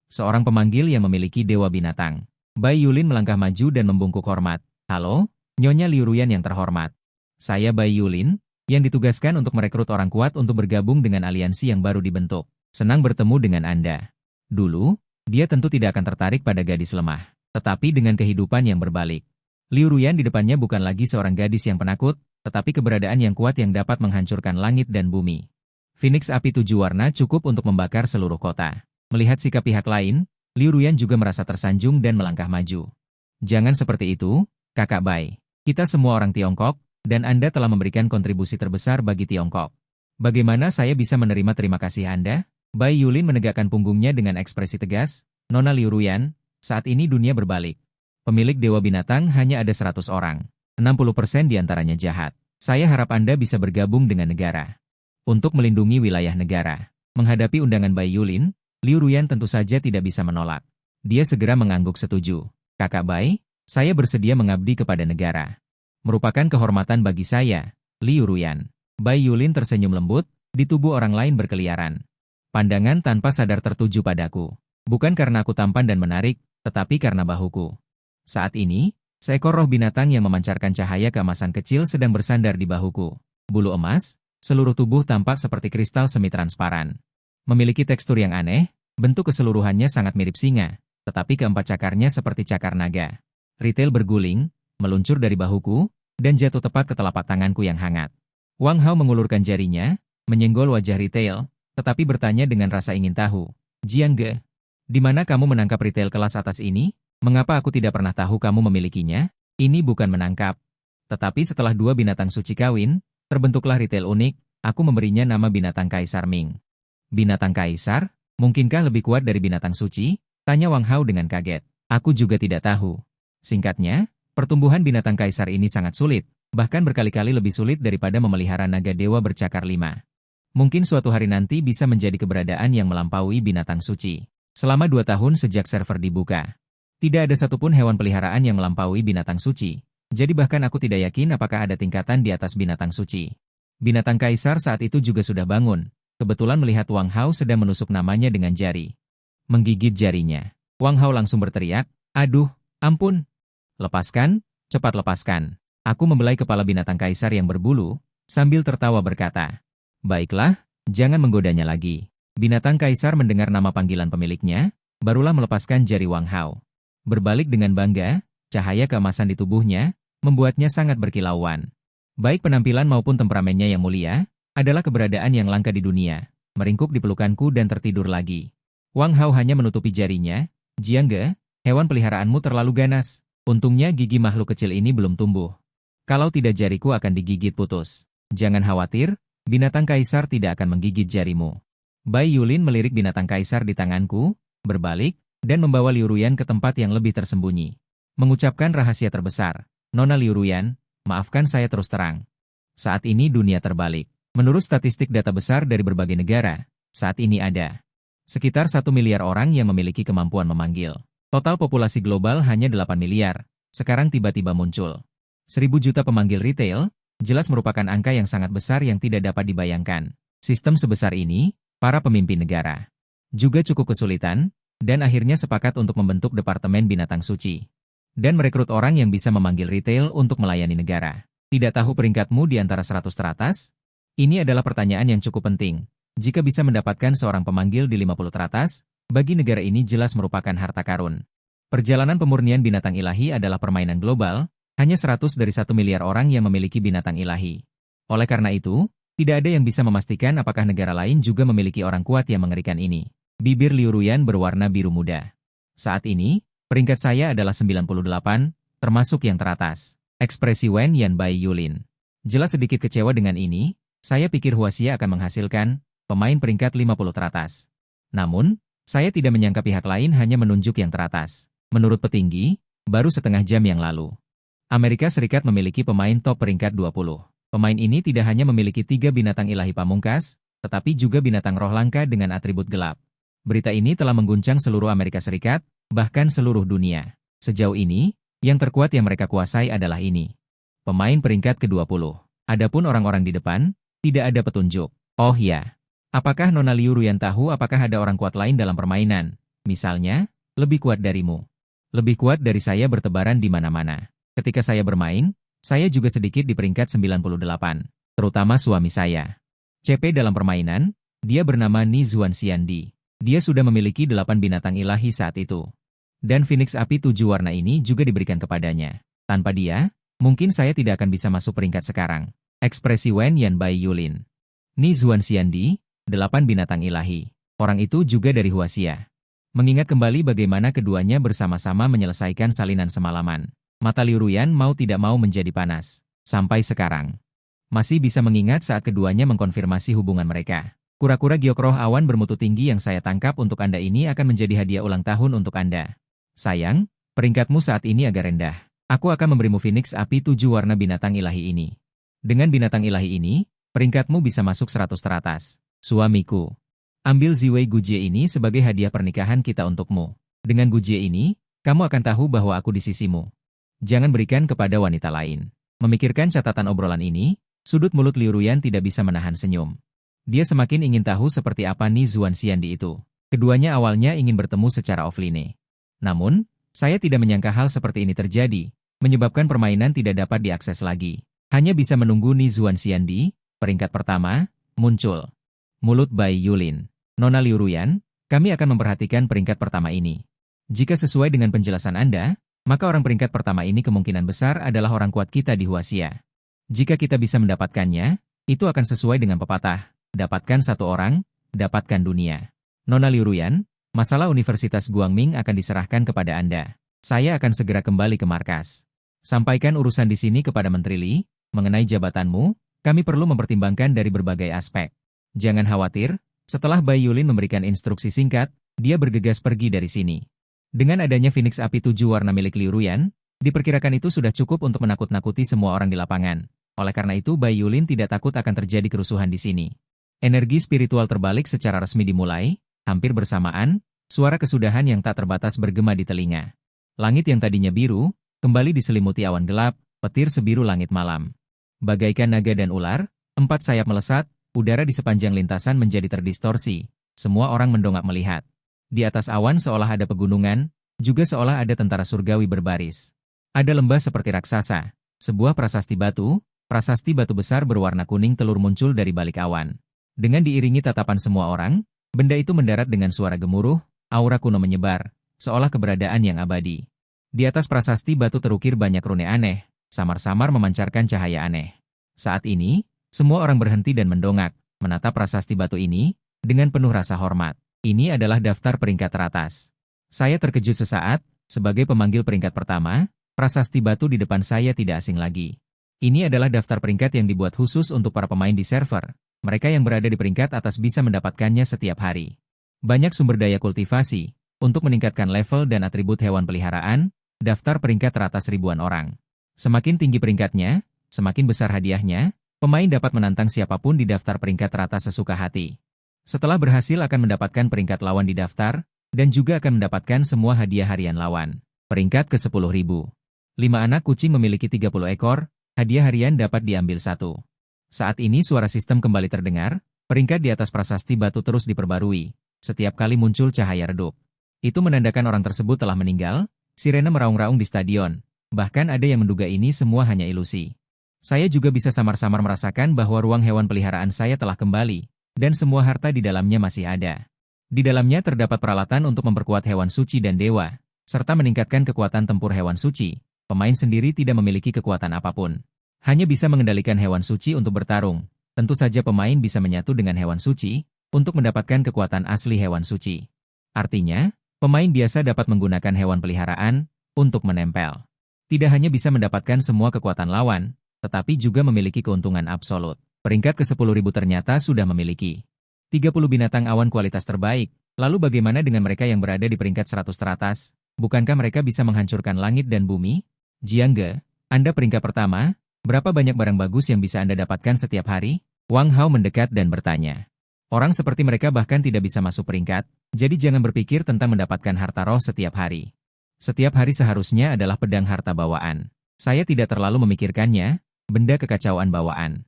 Seorang pemanggil yang memiliki dewa binatang. Bai Yulin melangkah maju dan membungkuk hormat. Halo, Nyonya Liu Ruyan yang terhormat. Saya Bai Yulin, yang ditugaskan untuk merekrut orang kuat untuk bergabung dengan aliansi yang baru dibentuk. Senang bertemu dengan Anda. Dulu, dia tentu tidak akan tertarik pada gadis lemah, tetapi dengan kehidupan yang berbalik. Liu Ruyan di depannya bukan lagi seorang gadis yang penakut, tetapi keberadaan yang kuat yang dapat menghancurkan langit dan bumi. Phoenix api 7 warna cukup untuk membakar seluruh kota. Melihat sikap pihak lain, Liu Ruyan juga merasa tersanjung dan melangkah maju. Jangan seperti itu, Kakak Bai. Kita semua orang Tiongkok, dan Anda telah memberikan kontribusi terbesar bagi Tiongkok. Bagaimana saya bisa menerima terima kasih Anda? Bai Yulin menegakkan punggungnya dengan ekspresi tegas. Nona Liu Ruyan, Saat ini dunia berbalik. Pemilik Dewa Binatang hanya ada 100 orang. 60% diantaranya jahat. Saya harap Anda bisa bergabung dengan negara untuk melindungi wilayah negara. Menghadapi undangan Bai Yulin, Liu Ruyan tentu saja tidak bisa menolak. Dia segera mengangguk setuju. Kakak Bai, saya bersedia mengabdi kepada negara. Merupakan kehormatan bagi saya, Liu Ruyan. Bai Yulin tersenyum lembut, di tubuh orang lain berkeliaran. Pandangan tanpa sadar tertuju padaku. Bukan karena aku tampan dan menarik, tetapi karena bahuku. Saat ini, seekor roh binatang yang memancarkan cahaya keemasan kecil sedang bersandar di bahuku. Bulu emas, seluruh tubuh tampak seperti kristal semi-transparan. Memiliki tekstur yang aneh, bentuk keseluruhannya sangat mirip singa, tetapi keempat cakarnya seperti cakar naga. Retail berguling, meluncur dari bahuku, dan jatuh tepat ke telapak tanganku yang hangat. Wang Hao mengulurkan jarinya, menyenggol wajah Retail, tetapi bertanya dengan rasa ingin tahu. Jiang Ge, di mana kamu menangkap Retail kelas atas ini? Mengapa aku tidak pernah tahu kamu memilikinya? Ini bukan menangkap. Tetapi setelah dua binatang suci kawin, terbentuklah Retail unik, aku memberinya nama binatang Kaisar Ming. Binatang Kaisar? Mungkinkah lebih kuat dari binatang suci? Tanya Wang Hao dengan kaget. Aku juga tidak tahu. Singkatnya, pertumbuhan binatang Kaisar ini sangat sulit, bahkan berkali-kali lebih sulit daripada memelihara naga dewa bercakar 5. Mungkin suatu hari nanti bisa menjadi keberadaan yang melampaui binatang suci. Selama 2 tahun sejak server dibuka, tidak ada satupun hewan peliharaan yang melampaui binatang suci, jadi bahkan aku tidak yakin apakah ada tingkatan di atas binatang suci. Binatang Kaisar saat itu juga sudah bangun, kebetulan melihat Wang Hao sedang menusuk namanya dengan jari. Menggigit jarinya. Wang Hao langsung berteriak, "Aduh, ampun! Lepaskan, cepat lepaskan." Aku membelai kepala binatang Kaisar yang berbulu, sambil tertawa berkata, "Baiklah, jangan menggodanya lagi." Binatang Kaisar mendengar nama panggilan pemiliknya, barulah melepaskan jari Wang Hao. Berbalik dengan bangga, cahaya keemasan di tubuhnya, membuatnya sangat berkilauan. Baik penampilan maupun temperamennya yang mulia, adalah keberadaan yang langka di dunia. Meringkuk di pelukanku dan tertidur lagi. Wang Hao hanya menutupi jarinya. Jiang Ge, hewan peliharaanmu terlalu ganas. Untungnya gigi makhluk kecil ini belum tumbuh. Kalau tidak jariku akan digigit putus. Jangan khawatir, binatang Kaisar tidak akan menggigit jarimu. Bai Yulin melirik binatang Kaisar di tanganku, berbalik, dan membawa Liu Ruyan ke tempat yang lebih tersembunyi. Mengucapkan rahasia terbesar, Nona Liu Ruyan, maafkan saya terus terang. Saat ini dunia terbalik. Menurut statistik data besar dari berbagai negara, saat ini ada sekitar 1 miliar orang yang memiliki kemampuan memanggil. Total populasi global hanya 8 miliar, sekarang tiba-tiba muncul 1.000 juta pemanggil retail, jelas merupakan angka yang sangat besar yang tidak dapat dibayangkan. Sistem sebesar ini, para pemimpin negara juga cukup kesulitan, dan akhirnya sepakat untuk membentuk Departemen Binatang Suci. Dan merekrut orang yang bisa memanggil retail untuk melayani negara. Tidak tahu peringkatmu di antara 100 teratas? Ini adalah pertanyaan yang cukup penting. Jika bisa mendapatkan seorang pemanggil di 50 teratas, bagi negara ini jelas merupakan harta karun. Perjalanan pemurnian binatang ilahi adalah permainan global, hanya 100 dari 1 miliar orang yang memiliki binatang ilahi. Oleh karena itu, tidak ada yang bisa memastikan apakah negara lain juga memiliki orang kuat yang mengerikan ini. Bibir Liu Ruyan berwarna biru muda. Saat ini, peringkat saya adalah 98, termasuk yang teratas. Ekspresi Wen Yan Bai Yulin. Jelas sedikit kecewa dengan ini, saya pikir Huaxia akan menghasilkan pemain peringkat 50 teratas. Namun, saya tidak menyangka pihak lain hanya menunjuk yang teratas. Menurut petinggi, baru setengah jam yang lalu, Amerika Serikat memiliki pemain top peringkat 20. Pemain ini tidak hanya memiliki 3 binatang ilahi pamungkas, tetapi juga binatang roh langka dengan atribut gelap. Berita ini telah mengguncang seluruh Amerika Serikat, bahkan seluruh dunia. Sejauh ini, yang terkuat yang mereka kuasai adalah ini. Pemain peringkat ke-20. Adapun orang-orang di depan, tidak ada petunjuk. Oh ya, apakah Nona Liu Ruyan tahu apakah ada orang kuat lain dalam permainan? Misalnya, lebih kuat darimu. Lebih kuat dari saya bertebaran di mana-mana. Ketika saya bermain, saya juga sedikit di peringkat 98, terutama suami saya. CP dalam permainan, dia bernama Ni Zuan Xiandi. Dia sudah memiliki 8 binatang ilahi saat itu. Dan Phoenix Api 7 warna ini juga diberikan kepadanya. Tanpa dia, mungkin saya tidak akan bisa masuk peringkat sekarang. Ekspresi Wen Yan Bai Yulin. Ni Zuan Xiandi, 8 binatang ilahi. Orang itu juga dari Huaxia. Mengingat kembali bagaimana keduanya bersama-sama menyelesaikan salinan semalaman. Mata Liu Ruyan mau tidak mau menjadi panas. Sampai sekarang, masih bisa mengingat saat keduanya mengkonfirmasi hubungan mereka. Kura-kura giok roh awan bermutu tinggi yang saya tangkap untuk Anda ini akan menjadi hadiah ulang tahun untuk Anda. Sayang, peringkatmu saat ini agak rendah. Aku akan memberimu Phoenix Api 7 warna binatang ilahi ini. Dengan binatang ilahi ini, peringkatmu bisa masuk 100 teratas. Suamiku, ambil Ziwei Gujie ini sebagai hadiah pernikahan kita untukmu. Dengan Gujie ini, kamu akan tahu bahwa aku di sisimu. Jangan berikan kepada wanita lain. Memikirkan catatan obrolan ini, sudut mulut Liu Ruyan tidak bisa menahan senyum. Dia semakin ingin tahu seperti apa Ni Zuan Xiandi itu. Keduanya awalnya ingin bertemu secara offline. Namun, saya tidak menyangka hal seperti ini terjadi, menyebabkan permainan tidak dapat diakses lagi. Hanya bisa menunggu Ni Zuan Xiandi, peringkat pertama, muncul. Mulut Bai Yulin. Nona Liu Ruyan, kami akan memperhatikan peringkat pertama ini. Jika sesuai dengan penjelasan Anda, maka orang peringkat pertama ini kemungkinan besar adalah orang kuat kita di Huaxia. Jika kita bisa mendapatkannya, itu akan sesuai dengan pepatah. Dapatkan satu orang, dapatkan dunia. Nona Liu Ruyan, masalah Universitas Guangming akan diserahkan kepada Anda. Saya akan segera kembali ke markas. Sampaikan urusan di sini kepada Menteri Li, mengenai jabatanmu, kami perlu mempertimbangkan dari berbagai aspek. Jangan khawatir, setelah Bai Yulin memberikan instruksi singkat, dia bergegas pergi dari sini. Dengan adanya Phoenix Api 7 warna milik Liu Ruyan, diperkirakan itu sudah cukup untuk menakut-nakuti semua orang di lapangan. Oleh karena itu Bai Yulin tidak takut akan terjadi kerusuhan di sini. Energi spiritual terbalik secara resmi dimulai, hampir bersamaan, suara kesudahan yang tak terbatas bergema di telinga. Langit yang tadinya biru, kembali diselimuti awan gelap, petir sebiru langit malam. Bagaikan naga dan ular, 4 sayap melesat, udara di sepanjang lintasan menjadi terdistorsi. Semua orang mendongak melihat. Di atas awan seolah ada pegunungan, juga seolah ada tentara surgawi berbaris. Ada lembah seperti raksasa, sebuah prasasti batu besar berwarna kuning telur muncul dari balik awan. Dengan diiringi tatapan semua orang, benda itu mendarat dengan suara gemuruh, aura kuno menyebar, seolah keberadaan yang abadi. Di atas prasasti batu terukir banyak rune aneh, samar-samar memancarkan cahaya aneh. Saat ini, semua orang berhenti dan mendongak, menatap prasasti batu ini, dengan penuh rasa hormat. Ini adalah daftar peringkat teratas. Saya terkejut sesaat, sebagai pemanggil peringkat pertama, prasasti batu di depan saya tidak asing lagi. Ini adalah daftar peringkat yang dibuat khusus untuk para pemain di server. Mereka yang berada di peringkat atas bisa mendapatkannya setiap hari. Banyak sumber daya kultivasi, untuk meningkatkan level dan atribut hewan peliharaan, daftar peringkat teratas ribuan orang. Semakin tinggi peringkatnya, semakin besar hadiahnya, pemain dapat menantang siapapun di daftar peringkat teratas sesuka hati. Setelah berhasil akan mendapatkan peringkat lawan di daftar, dan juga akan mendapatkan semua hadiah harian lawan. Peringkat ke-10.000. 5 anak kucing memiliki 30 ekor, hadiah harian dapat diambil 1. Saat ini suara sistem kembali terdengar, peringkat di atas prasasti batu terus diperbarui. Setiap kali muncul cahaya redup. Itu menandakan orang tersebut telah meninggal, sirene meraung-raung di stadion. Bahkan ada yang menduga ini semua hanya ilusi. Saya juga bisa samar-samar merasakan bahwa ruang hewan peliharaan saya telah kembali. Dan semua harta di dalamnya masih ada. Di dalamnya terdapat peralatan untuk memperkuat hewan suci dan dewa, serta meningkatkan kekuatan tempur hewan suci. Pemain sendiri tidak memiliki kekuatan apapun. Hanya bisa mengendalikan hewan suci untuk bertarung. Tentu saja pemain bisa menyatu dengan hewan suci, untuk mendapatkan kekuatan asli hewan suci. Artinya, pemain biasa dapat menggunakan hewan peliharaan, untuk menempel. Tidak hanya bisa mendapatkan semua kekuatan lawan, tetapi juga memiliki keuntungan absolut. Peringkat ke-10.000 ternyata sudah memiliki 30 binatang awan kualitas terbaik. Lalu bagaimana dengan mereka yang berada di peringkat 100 teratas? Bukankah mereka bisa menghancurkan langit dan bumi? Jiangge, Anda peringkat pertama, berapa banyak barang bagus yang bisa Anda dapatkan setiap hari? Wang Hao mendekat dan bertanya. Orang seperti mereka bahkan tidak bisa masuk peringkat, jadi jangan berpikir tentang mendapatkan harta roh setiap hari. Setiap hari seharusnya adalah pedang harta bawaan. Saya tidak terlalu memikirkannya, benda kekacauan bawaan.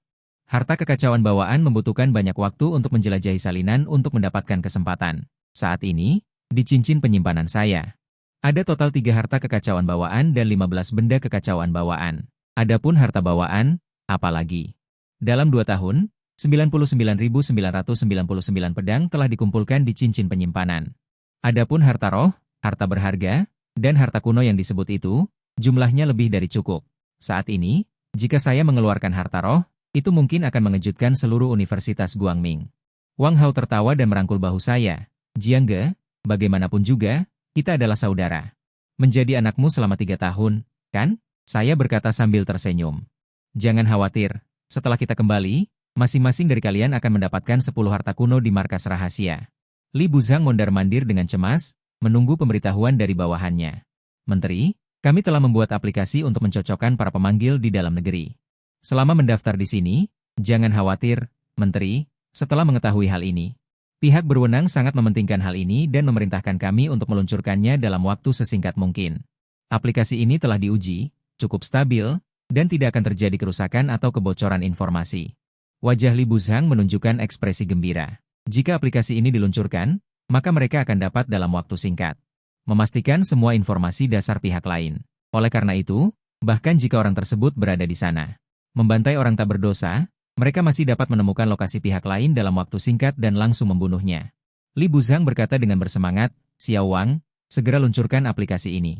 Harta kekacauan bawaan membutuhkan banyak waktu untuk menjelajahi salinan untuk mendapatkan kesempatan. Saat ini, di cincin penyimpanan saya, ada total 3 harta kekacauan bawaan dan 15 benda kekacauan bawaan. Adapun harta bawaan, apalagi. Dalam 2 tahun, 99.999 pedang telah dikumpulkan di cincin penyimpanan. Adapun harta roh, harta berharga, dan harta kuno yang disebut itu, jumlahnya lebih dari cukup. Saat ini, jika saya mengeluarkan harta roh, itu mungkin akan mengejutkan seluruh Universitas Guangming. Wang Hao tertawa dan merangkul bahu saya. Jiangge, bagaimanapun juga, kita adalah saudara. Menjadi anakmu selama 3 tahun, kan? Saya berkata sambil tersenyum. Jangan khawatir, setelah kita kembali, masing-masing dari kalian akan mendapatkan 10 harta kuno di markas rahasia. Li Buzhang mondar-mandir dengan cemas, menunggu pemberitahuan dari bawahannya. Menteri, kami telah membuat aplikasi untuk mencocokkan para pemanggil di dalam negeri. Selama mendaftar di sini, jangan khawatir, Menteri, setelah mengetahui hal ini. Pihak berwenang sangat mementingkan hal ini dan memerintahkan kami untuk meluncurkannya dalam waktu sesingkat mungkin. Aplikasi ini telah diuji, cukup stabil, dan tidak akan terjadi kerusakan atau kebocoran informasi. Wajah Li Buzhang menunjukkan ekspresi gembira. Jika aplikasi ini diluncurkan, maka mereka akan dapat dalam waktu singkat memastikan semua informasi dasar pihak lain. Oleh karena itu, bahkan jika orang tersebut berada di sana, membantai orang tak berdosa, mereka masih dapat menemukan lokasi pihak lain dalam waktu singkat dan langsung membunuhnya. Li Buzhang berkata dengan bersemangat, Xiao Wang, segera luncurkan aplikasi ini.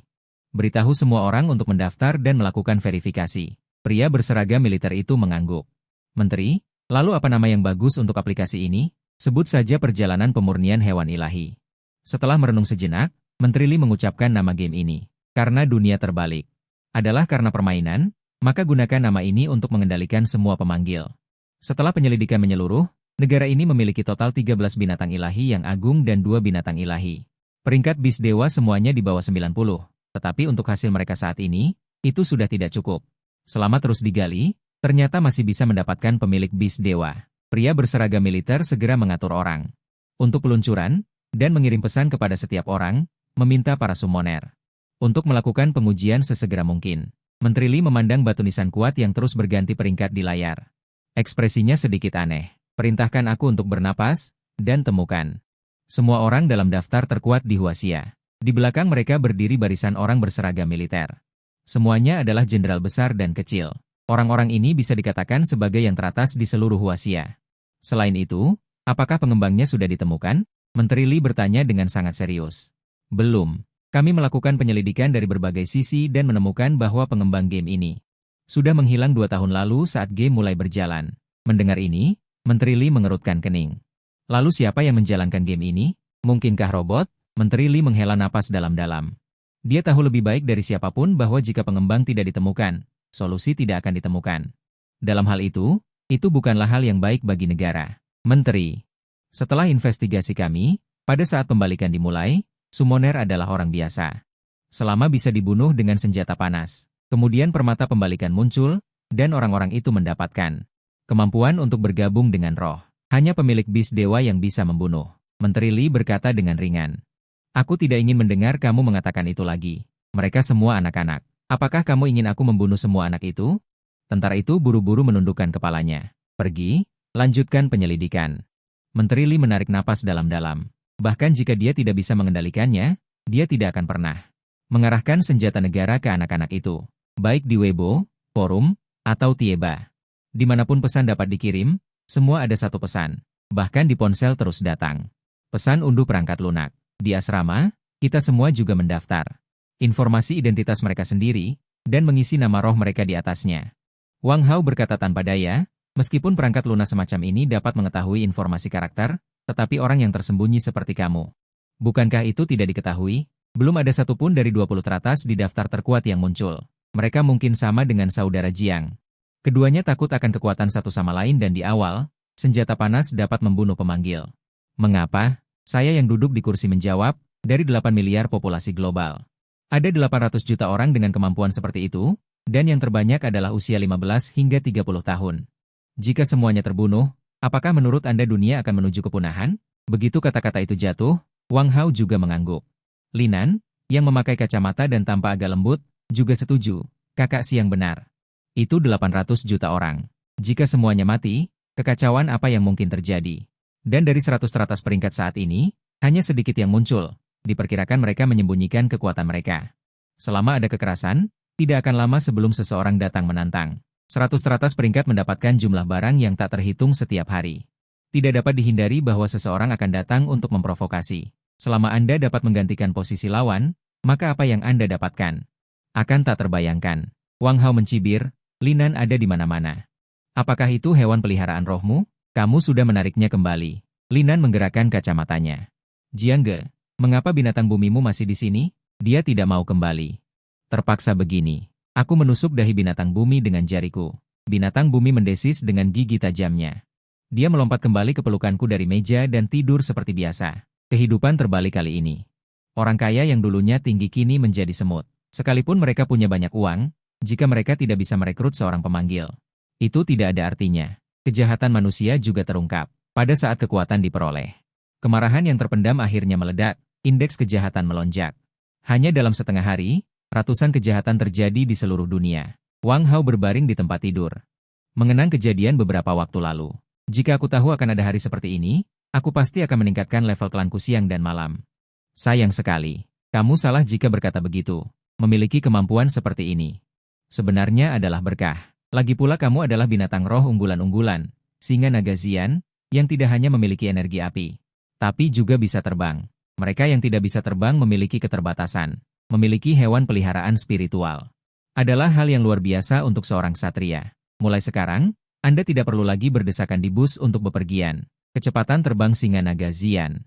Beritahu semua orang untuk mendaftar dan melakukan verifikasi. Pria berseragam militer itu mengangguk. Menteri, lalu apa nama yang bagus untuk aplikasi ini? Sebut saja perjalanan pemurnian hewan ilahi. Setelah merenung sejenak, Menteri Li mengucapkan nama game ini. Karena dunia terbalik adalah karena permainan, maka gunakan nama ini untuk mengendalikan semua pemanggil. Setelah penyelidikan menyeluruh, negara ini memiliki total 13 binatang ilahi yang agung dan 2 binatang ilahi. Peringkat bis dewa semuanya di bawah 90. Tetapi untuk hasil mereka saat ini, itu sudah tidak cukup. Selama terus digali, ternyata masih bisa mendapatkan pemilik bis dewa. Pria berseragam militer segera mengatur orang untuk peluncuran, dan mengirim pesan kepada setiap orang, meminta para summoner untuk melakukan pengujian sesegera mungkin. Menteri Li memandang batu nisan kuat yang terus berganti peringkat di layar. Ekspresinya sedikit aneh. Perintahkan aku untuk bernapas, dan temukan semua orang dalam daftar terkuat di Huaxia. Di belakang mereka berdiri barisan orang berseragam militer. Semuanya adalah jenderal besar dan kecil. Orang-orang ini bisa dikatakan sebagai yang teratas di seluruh Huaxia. Selain itu, apakah pengembangnya sudah ditemukan? Menteri Li bertanya dengan sangat serius. Belum. Kami melakukan penyelidikan dari berbagai sisi dan menemukan bahwa pengembang game ini sudah menghilang 2 tahun lalu saat game mulai berjalan. Mendengar ini, Menteri Li mengerutkan kening. Lalu siapa yang menjalankan game ini? Mungkinkah robot? Menteri Li menghela napas dalam-dalam. Dia tahu lebih baik dari siapapun bahwa jika pengembang tidak ditemukan, solusi tidak akan ditemukan. Dalam hal itu bukanlah hal yang baik bagi negara. Menteri, setelah investigasi kami, pada saat pembalikan dimulai, summoner adalah orang biasa. Selama bisa dibunuh dengan senjata panas. Kemudian permata pembalikan muncul, dan orang-orang itu mendapatkan kemampuan untuk bergabung dengan roh. Hanya pemilik bis dewa yang bisa membunuh. Menteri Li berkata dengan ringan. Aku tidak ingin mendengar kamu mengatakan itu lagi. Mereka semua anak-anak. Apakah kamu ingin aku membunuh semua anak itu? Tentara itu buru-buru menundukkan kepalanya. Pergi, lanjutkan penyelidikan. Menteri Li menarik napas dalam-dalam. Bahkan jika dia tidak bisa mengendalikannya, dia tidak akan pernah mengarahkan senjata negara ke anak-anak itu. Baik di Weibo, forum, atau Tieba. Dimanapun pesan dapat dikirim, semua ada satu pesan. Bahkan di ponsel terus datang. Pesan unduh perangkat lunak. Di asrama, kita semua juga mendaftar informasi identitas mereka sendiri, dan mengisi nama roh mereka di atasnya. Wang Hao berkata tanpa daya, meskipun perangkat lunak semacam ini dapat mengetahui informasi karakter, tetapi orang yang tersembunyi seperti kamu. Bukankah itu tidak diketahui? Belum ada satupun dari 20 teratas di daftar terkuat yang muncul. Mereka mungkin sama dengan saudara Jiang. Keduanya takut akan kekuatan satu sama lain dan di awal, senjata panas dapat membunuh pemanggil. Mengapa? Saya yang duduk di kursi menjawab, dari 8 miliar populasi global. Ada 800 juta orang dengan kemampuan seperti itu, dan yang terbanyak adalah usia 15 hingga 30 tahun. Jika semuanya terbunuh, apakah menurut Anda dunia akan menuju kepunahan? Begitu kata-kata itu jatuh, Wang Hao juga mengangguk. Linan, yang memakai kacamata dan tampak agak lembut, juga setuju, kakak siang benar. Itu 800 juta orang. Jika semuanya mati, kekacauan apa yang mungkin terjadi? Dan dari 100 teratas peringkat saat ini, hanya sedikit yang muncul. Diperkirakan mereka menyembunyikan kekuatan mereka. Selama ada kekerasan, tidak akan lama sebelum seseorang datang menantang. 100 teratas peringkat mendapatkan jumlah barang yang tak terhitung setiap hari. Tidak dapat dihindari bahwa seseorang akan datang untuk memprovokasi. Selama Anda dapat menggantikan posisi lawan, maka apa yang Anda dapatkan akan tak terbayangkan. Wang Hao mencibir, Linan ada di mana-mana. Apakah itu hewan peliharaan rohmu? Kamu sudah menariknya kembali. Linan menggerakkan kacamatanya. Jiangge, mengapa binatang bumimu masih di sini? Dia tidak mau kembali. Terpaksa begini. Aku menusuk dahi binatang bumi dengan jariku. Binatang bumi mendesis dengan gigi tajamnya. Dia melompat kembali ke pelukanku dari meja dan tidur seperti biasa. Kehidupan terbalik kali ini. Orang kaya yang dulunya tinggi kini menjadi semut. Sekalipun mereka punya banyak uang, jika mereka tidak bisa merekrut seorang pemanggil, itu tidak ada artinya. Kejahatan manusia juga terungkap pada saat kekuatan diperoleh. Kemarahan yang terpendam akhirnya meledak, indeks kejahatan melonjak. Hanya dalam setengah hari, ratusan kejahatan terjadi di seluruh dunia. Wang Hao berbaring di tempat tidur, mengenang kejadian beberapa waktu lalu. Jika aku tahu akan ada hari seperti ini, aku pasti akan meningkatkan level klanku siang dan malam. Sayang sekali, kamu salah jika berkata begitu. Memiliki kemampuan seperti ini sebenarnya adalah berkah. Lagi pula kamu adalah binatang roh unggulan-unggulan, singa naga Xian, yang tidak hanya memiliki energi api, tapi juga bisa terbang. Mereka yang tidak bisa terbang memiliki keterbatasan. Memiliki hewan peliharaan spiritual adalah hal yang luar biasa untuk seorang ksatria. Mulai sekarang, Anda tidak perlu lagi berdesakan di bus untuk bepergian. Kecepatan terbang singa naga Xian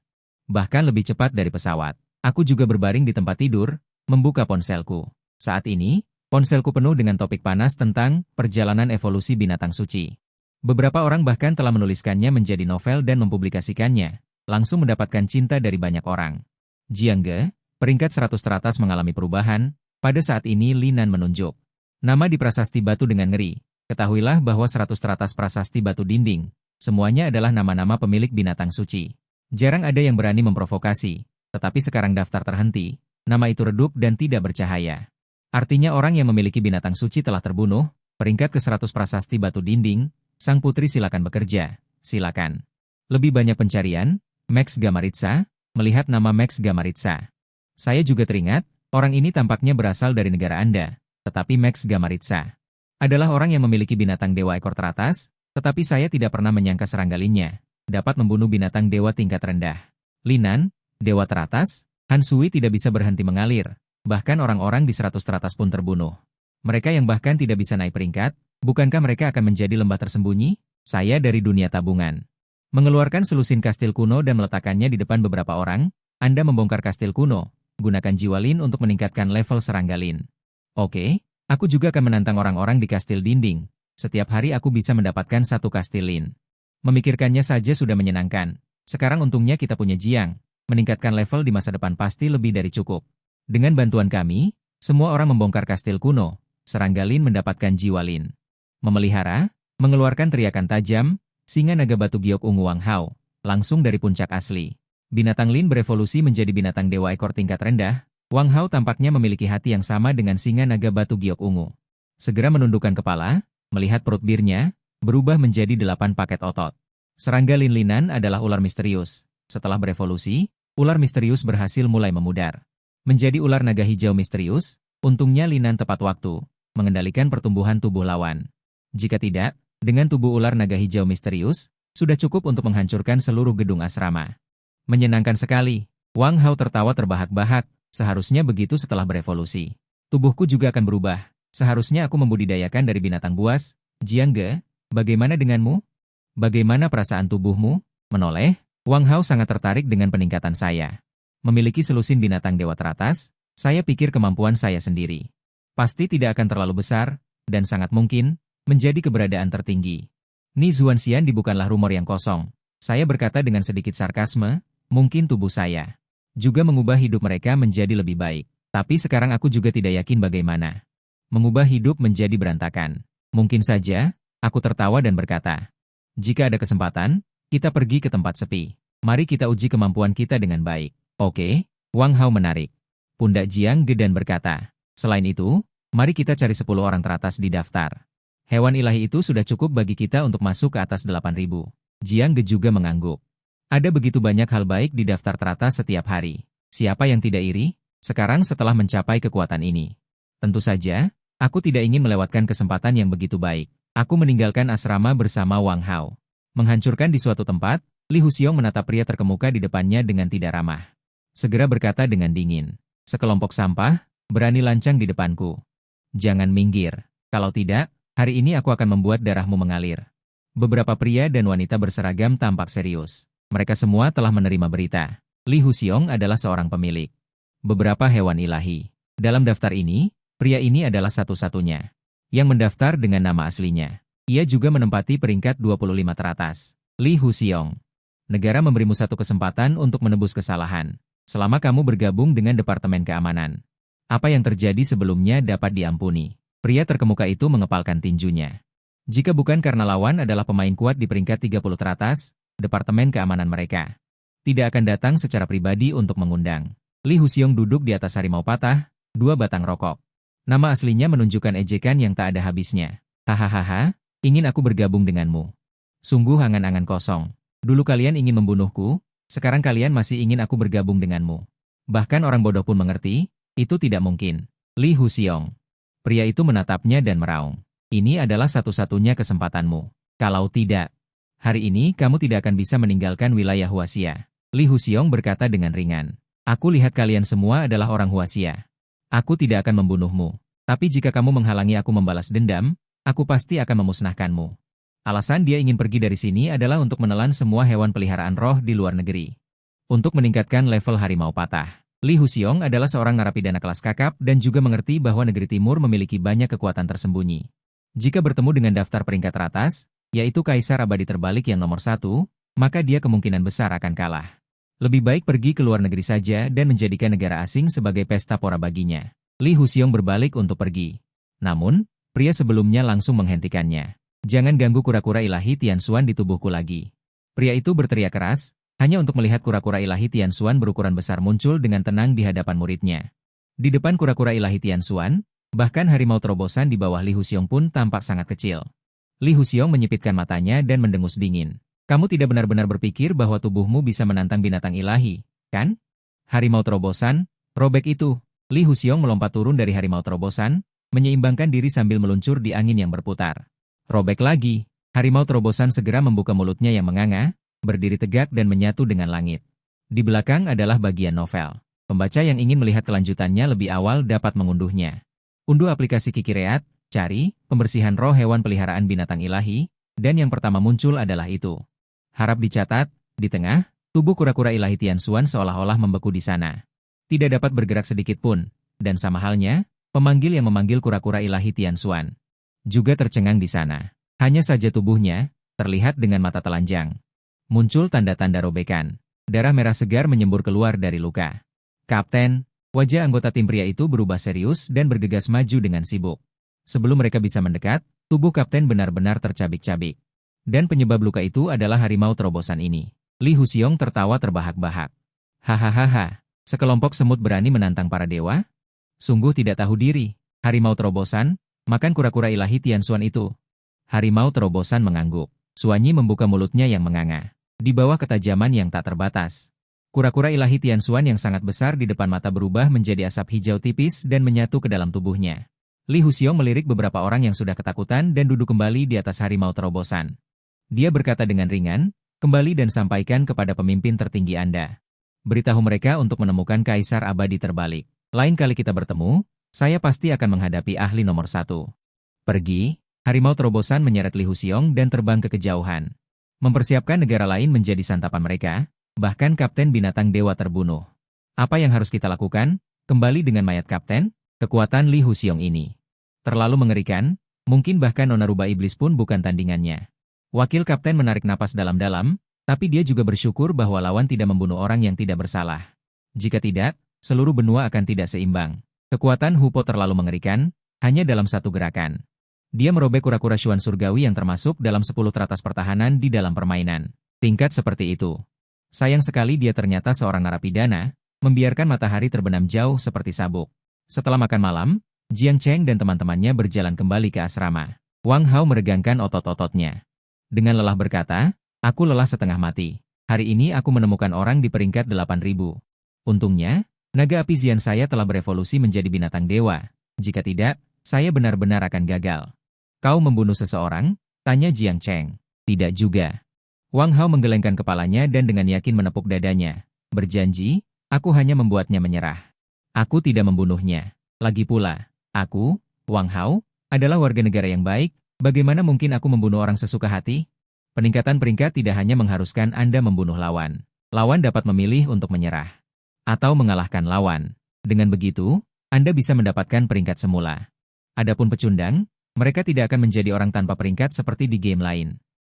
bahkan lebih cepat dari pesawat. Aku juga berbaring di tempat tidur, membuka ponselku. Saat ini, ponselku penuh dengan topik panas tentang perjalanan evolusi binatang suci. Beberapa orang bahkan telah menuliskannya menjadi novel dan mempublikasikannya, langsung mendapatkan cinta dari banyak orang. Jiangge, peringkat 100 teratas mengalami perubahan, pada saat ini Linan menunjuk nama di prasasti batu dengan ngeri. Ketahuilah bahwa 100 teratas prasasti batu dinding, semuanya adalah nama-nama pemilik binatang suci. Jarang ada yang berani memprovokasi, tetapi sekarang daftar terhenti, nama itu redup dan tidak bercahaya. Artinya orang yang memiliki binatang suci telah terbunuh, peringkat ke-100 prasasti batu dinding, sang putri silakan bekerja, silakan. Lebih banyak pencarian, Max Gamaritsa, melihat nama Max Gamaritsa. Saya juga teringat, orang ini tampaknya berasal dari negara Anda, tetapi Max Gamaritsa adalah orang yang memiliki binatang dewa ekor teratas, tetapi saya tidak pernah menyangka seranggalinnya dapat membunuh binatang dewa tingkat rendah. Linan, dewa teratas, Han Sui tidak bisa berhenti mengalir, bahkan orang-orang di 100 teratas pun terbunuh. Mereka yang bahkan tidak bisa naik peringkat, bukankah mereka akan menjadi lembah tersembunyi? Saya dari dunia tabungan. Mengeluarkan selusin kastil kuno dan meletakkannya di depan beberapa orang, Anda membongkar kastil kuno, gunakan jiwa Lin untuk meningkatkan level serangga Lin. Oke, aku juga akan menantang orang-orang di kastil dinding. Setiap hari aku bisa mendapatkan satu kastil Lin. Memikirkannya saja sudah menyenangkan. Sekarang untungnya kita punya Jiang. Meningkatkan level di masa depan pasti lebih dari cukup. Dengan bantuan kami, semua orang membongkar kastil kuno. Serangga Lin mendapatkan jiwa Lin. Memelihara, mengeluarkan teriakan tajam, singa naga batu giok ungu Wang Hao, langsung dari puncak asli. Binatang Lin berevolusi menjadi binatang dewa ekor tingkat rendah. Wang Hao tampaknya memiliki hati yang sama dengan singa naga batu giok ungu. Segera menundukkan kepala, melihat perut birnya, berubah menjadi 8 paket otot. Serangga Lin-Linan adalah ular misterius. Setelah berevolusi, ular misterius berhasil mulai memudar. Menjadi ular naga hijau misterius, untungnya Linan tepat waktu, mengendalikan pertumbuhan tubuh lawan. Jika tidak, dengan tubuh ular naga hijau misterius, sudah cukup untuk menghancurkan seluruh gedung asrama. Menyenangkan sekali, Wang Hao tertawa terbahak-bahak, seharusnya begitu setelah berevolusi. Tubuhku juga akan berubah, seharusnya aku membudidayakan dari binatang buas. Jiangge, bagaimana denganmu? Bagaimana perasaan tubuhmu? Menoleh, Wang Hao sangat tertarik dengan peningkatan saya. Memiliki selusin binatang dewa teratas, saya pikir kemampuan saya sendiri pasti tidak akan terlalu besar, dan sangat mungkin menjadi keberadaan tertinggi. Ni Zuanxian bukanlah rumor yang kosong. Saya berkata dengan sedikit sarkasme, mungkin tubuh saya juga mengubah hidup mereka menjadi lebih baik. Tapi sekarang aku juga tidak yakin bagaimana mengubah hidup menjadi berantakan. Mungkin saja, aku tertawa dan berkata, jika ada kesempatan, kita pergi ke tempat sepi. Mari kita uji kemampuan kita dengan baik. Oke, Wang Hao menarik pundak Jiangge dan berkata, selain itu, mari kita cari 10 orang teratas di daftar. Hewan ilahi itu sudah cukup bagi kita untuk masuk ke atas 8.000. Jiangge juga mengangguk. Ada begitu banyak hal baik di daftar teratas setiap hari. Siapa yang tidak iri? Sekarang setelah mencapai kekuatan ini. Tentu saja, aku tidak ingin melewatkan kesempatan yang begitu baik. Aku meninggalkan asrama bersama Wang Hao. Menghancurkan di suatu tempat, Li Huxiong menatap pria terkemuka di depannya dengan tidak ramah. Segera berkata dengan dingin, sekelompok sampah, berani lancang di depanku. Jangan minggir. Kalau tidak, hari ini aku akan membuat darahmu mengalir. Beberapa pria dan wanita berseragam tampak serius. Mereka semua telah menerima berita. Li Huxiong adalah seorang pemilik beberapa hewan ilahi. Dalam daftar ini, pria ini adalah satu-satunya yang mendaftar dengan nama aslinya. Ia juga menempati peringkat 25 teratas. Li Huxiong. Negara memberimu satu kesempatan untuk menebus kesalahan. Selama kamu bergabung dengan Departemen Keamanan. Apa yang terjadi sebelumnya dapat diampuni. Pria terkemuka itu mengepalkan tinjunya. Jika bukan karena lawan adalah pemain kuat di peringkat 30 teratas, Departemen Keamanan mereka tidak akan datang secara pribadi untuk mengundang. Li Husiong duduk di atas harimau patah, 2 batang rokok. Nama aslinya menunjukkan ejekan yang tak ada habisnya. Hahaha, ingin aku bergabung denganmu. Sungguh angan-angan kosong. Dulu kalian ingin membunuhku, sekarang kalian masih ingin aku bergabung denganmu. Bahkan orang bodoh pun mengerti, itu tidak mungkin. Li Husiong. Pria itu menatapnya dan meraung. Ini adalah satu-satunya kesempatanmu. Kalau tidak, hari ini kamu tidak akan bisa meninggalkan wilayah Huaxia. Li Husiong berkata dengan ringan. Aku lihat kalian semua adalah orang Huaxia. Aku tidak akan membunuhmu. Tapi jika kamu menghalangi aku membalas dendam, aku pasti akan memusnahkanmu. Alasan dia ingin pergi dari sini adalah untuk menelan semua hewan peliharaan roh di luar negeri. Untuk meningkatkan level harimau patah. Li Husiong adalah seorang narapidana kelas kakap dan juga mengerti bahwa negeri timur memiliki banyak kekuatan tersembunyi. Jika bertemu dengan daftar peringkat teratas, yaitu Kaisar Abadi Terbalik yang nomor 1, maka dia kemungkinan besar akan kalah. Lebih baik pergi ke luar negeri saja dan menjadikan negara asing sebagai pesta pora baginya. Li Husiong berbalik untuk pergi. Namun, pria sebelumnya langsung menghentikannya. Jangan ganggu kura-kura ilahi Tianxuan di tubuhku lagi. Pria itu berteriak keras, hanya untuk melihat kura-kura ilahi Tianxuan berukuran besar muncul dengan tenang di hadapan muridnya. Di depan kura-kura ilahi Tianxuan, bahkan harimau terobosan di bawah Li Husiong pun tampak sangat kecil. Li Husiong menyipitkan matanya dan mendengus dingin. Kamu tidak benar-benar berpikir bahwa tubuhmu bisa menantang binatang ilahi, kan? Harimau terobosan, robek itu. Li Husiong melompat turun dari harimau terobosan, menyeimbangkan diri sambil meluncur di angin yang berputar. Robek lagi, harimau terobosan segera membuka mulutnya yang menganga, berdiri tegak dan menyatu dengan langit. Di belakang adalah bagian novel. Pembaca yang ingin melihat kelanjutannya lebih awal dapat mengunduhnya. Unduh aplikasi Kikireat, cari, pembersihan roh hewan peliharaan binatang ilahi, dan yang pertama muncul adalah itu. Harap dicatat, di tengah, tubuh kura-kura ilahi Tianxuan seolah-olah membeku di sana. Tidak dapat bergerak sedikit pun, dan sama halnya, pemanggil yang memanggil kura-kura ilahi Tianxuan juga tercengang di sana. Hanya saja tubuhnya terlihat dengan mata telanjang. Muncul tanda-tanda robekan. Darah merah segar menyembur keluar dari luka. Kapten, wajah anggota tim pria itu berubah serius dan bergegas maju dengan sibuk. Sebelum mereka bisa mendekat, tubuh kapten benar-benar tercabik-cabik. Dan penyebab luka itu adalah harimau terobosan ini. Li Husiong tertawa terbahak-bahak. Hahaha, sekelompok semut berani menantang para dewa? Sungguh tidak tahu diri. Harimau terobosan, makan kura-kura ilahi Tianxuan itu. Harimau terobosan mengangguk. Suanyi membuka mulutnya yang menganga. Di bawah ketajaman yang tak terbatas. Kura-kura ilahi Tianxuan yang sangat besar di depan mata berubah menjadi asap hijau tipis dan menyatu ke dalam tubuhnya. Li Husiong melirik beberapa orang yang sudah ketakutan dan duduk kembali di atas harimau terobosan. Dia berkata dengan ringan, kembali dan sampaikan kepada pemimpin tertinggi Anda. Beritahu mereka untuk menemukan Kaisar Abadi Terbalik. Lain kali kita bertemu, saya pasti akan menghadapi ahli nomor 1. Pergi, harimau terobosan menyeret Li Husiong dan terbang ke kejauhan. Mempersiapkan negara lain menjadi santapan mereka, bahkan Kapten Binatang Dewa terbunuh. Apa yang harus kita lakukan? Kembali dengan mayat Kapten? Kekuatan Li Husiong ini terlalu mengerikan, mungkin bahkan nona rubah iblis pun bukan tandingannya. Wakil Kapten menarik napas dalam-dalam, tapi dia juga bersyukur bahwa lawan tidak membunuh orang yang tidak bersalah. Jika tidak, seluruh benua akan tidak seimbang. Kekuatan Hupo terlalu mengerikan, hanya dalam satu gerakan. Dia merobek kura-kura Xuan surgawi yang termasuk dalam 10 teratas pertahanan di dalam permainan. Tingkat seperti itu. Sayang sekali dia ternyata seorang narapidana, membiarkan matahari terbenam jauh seperti sabuk. Setelah makan malam, Jiang Cheng dan teman-temannya berjalan kembali ke asrama. Wang Hao meregangkan otot-ototnya. Dengan lelah berkata, aku lelah setengah mati. Hari ini aku menemukan orang di peringkat 8.000. Untungnya, naga api Zian saya telah berevolusi menjadi binatang dewa. Jika tidak, saya benar-benar akan gagal. Kau membunuh seseorang? Tanya Jiang Cheng. Tidak juga. Wang Hao menggelengkan kepalanya dan dengan yakin menepuk dadanya. Berjanji, aku hanya membuatnya menyerah. Aku tidak membunuhnya. Lagi pula, aku, Wang Hao, adalah warga negara yang baik. Bagaimana mungkin aku membunuh orang sesuka hati? Peningkatan peringkat tidak hanya mengharuskan Anda membunuh lawan. Lawan dapat memilih untuk menyerah atau mengalahkan lawan. Dengan begitu, Anda bisa mendapatkan peringkat semula. Adapun pecundang, mereka tidak akan menjadi orang tanpa peringkat seperti di game lain.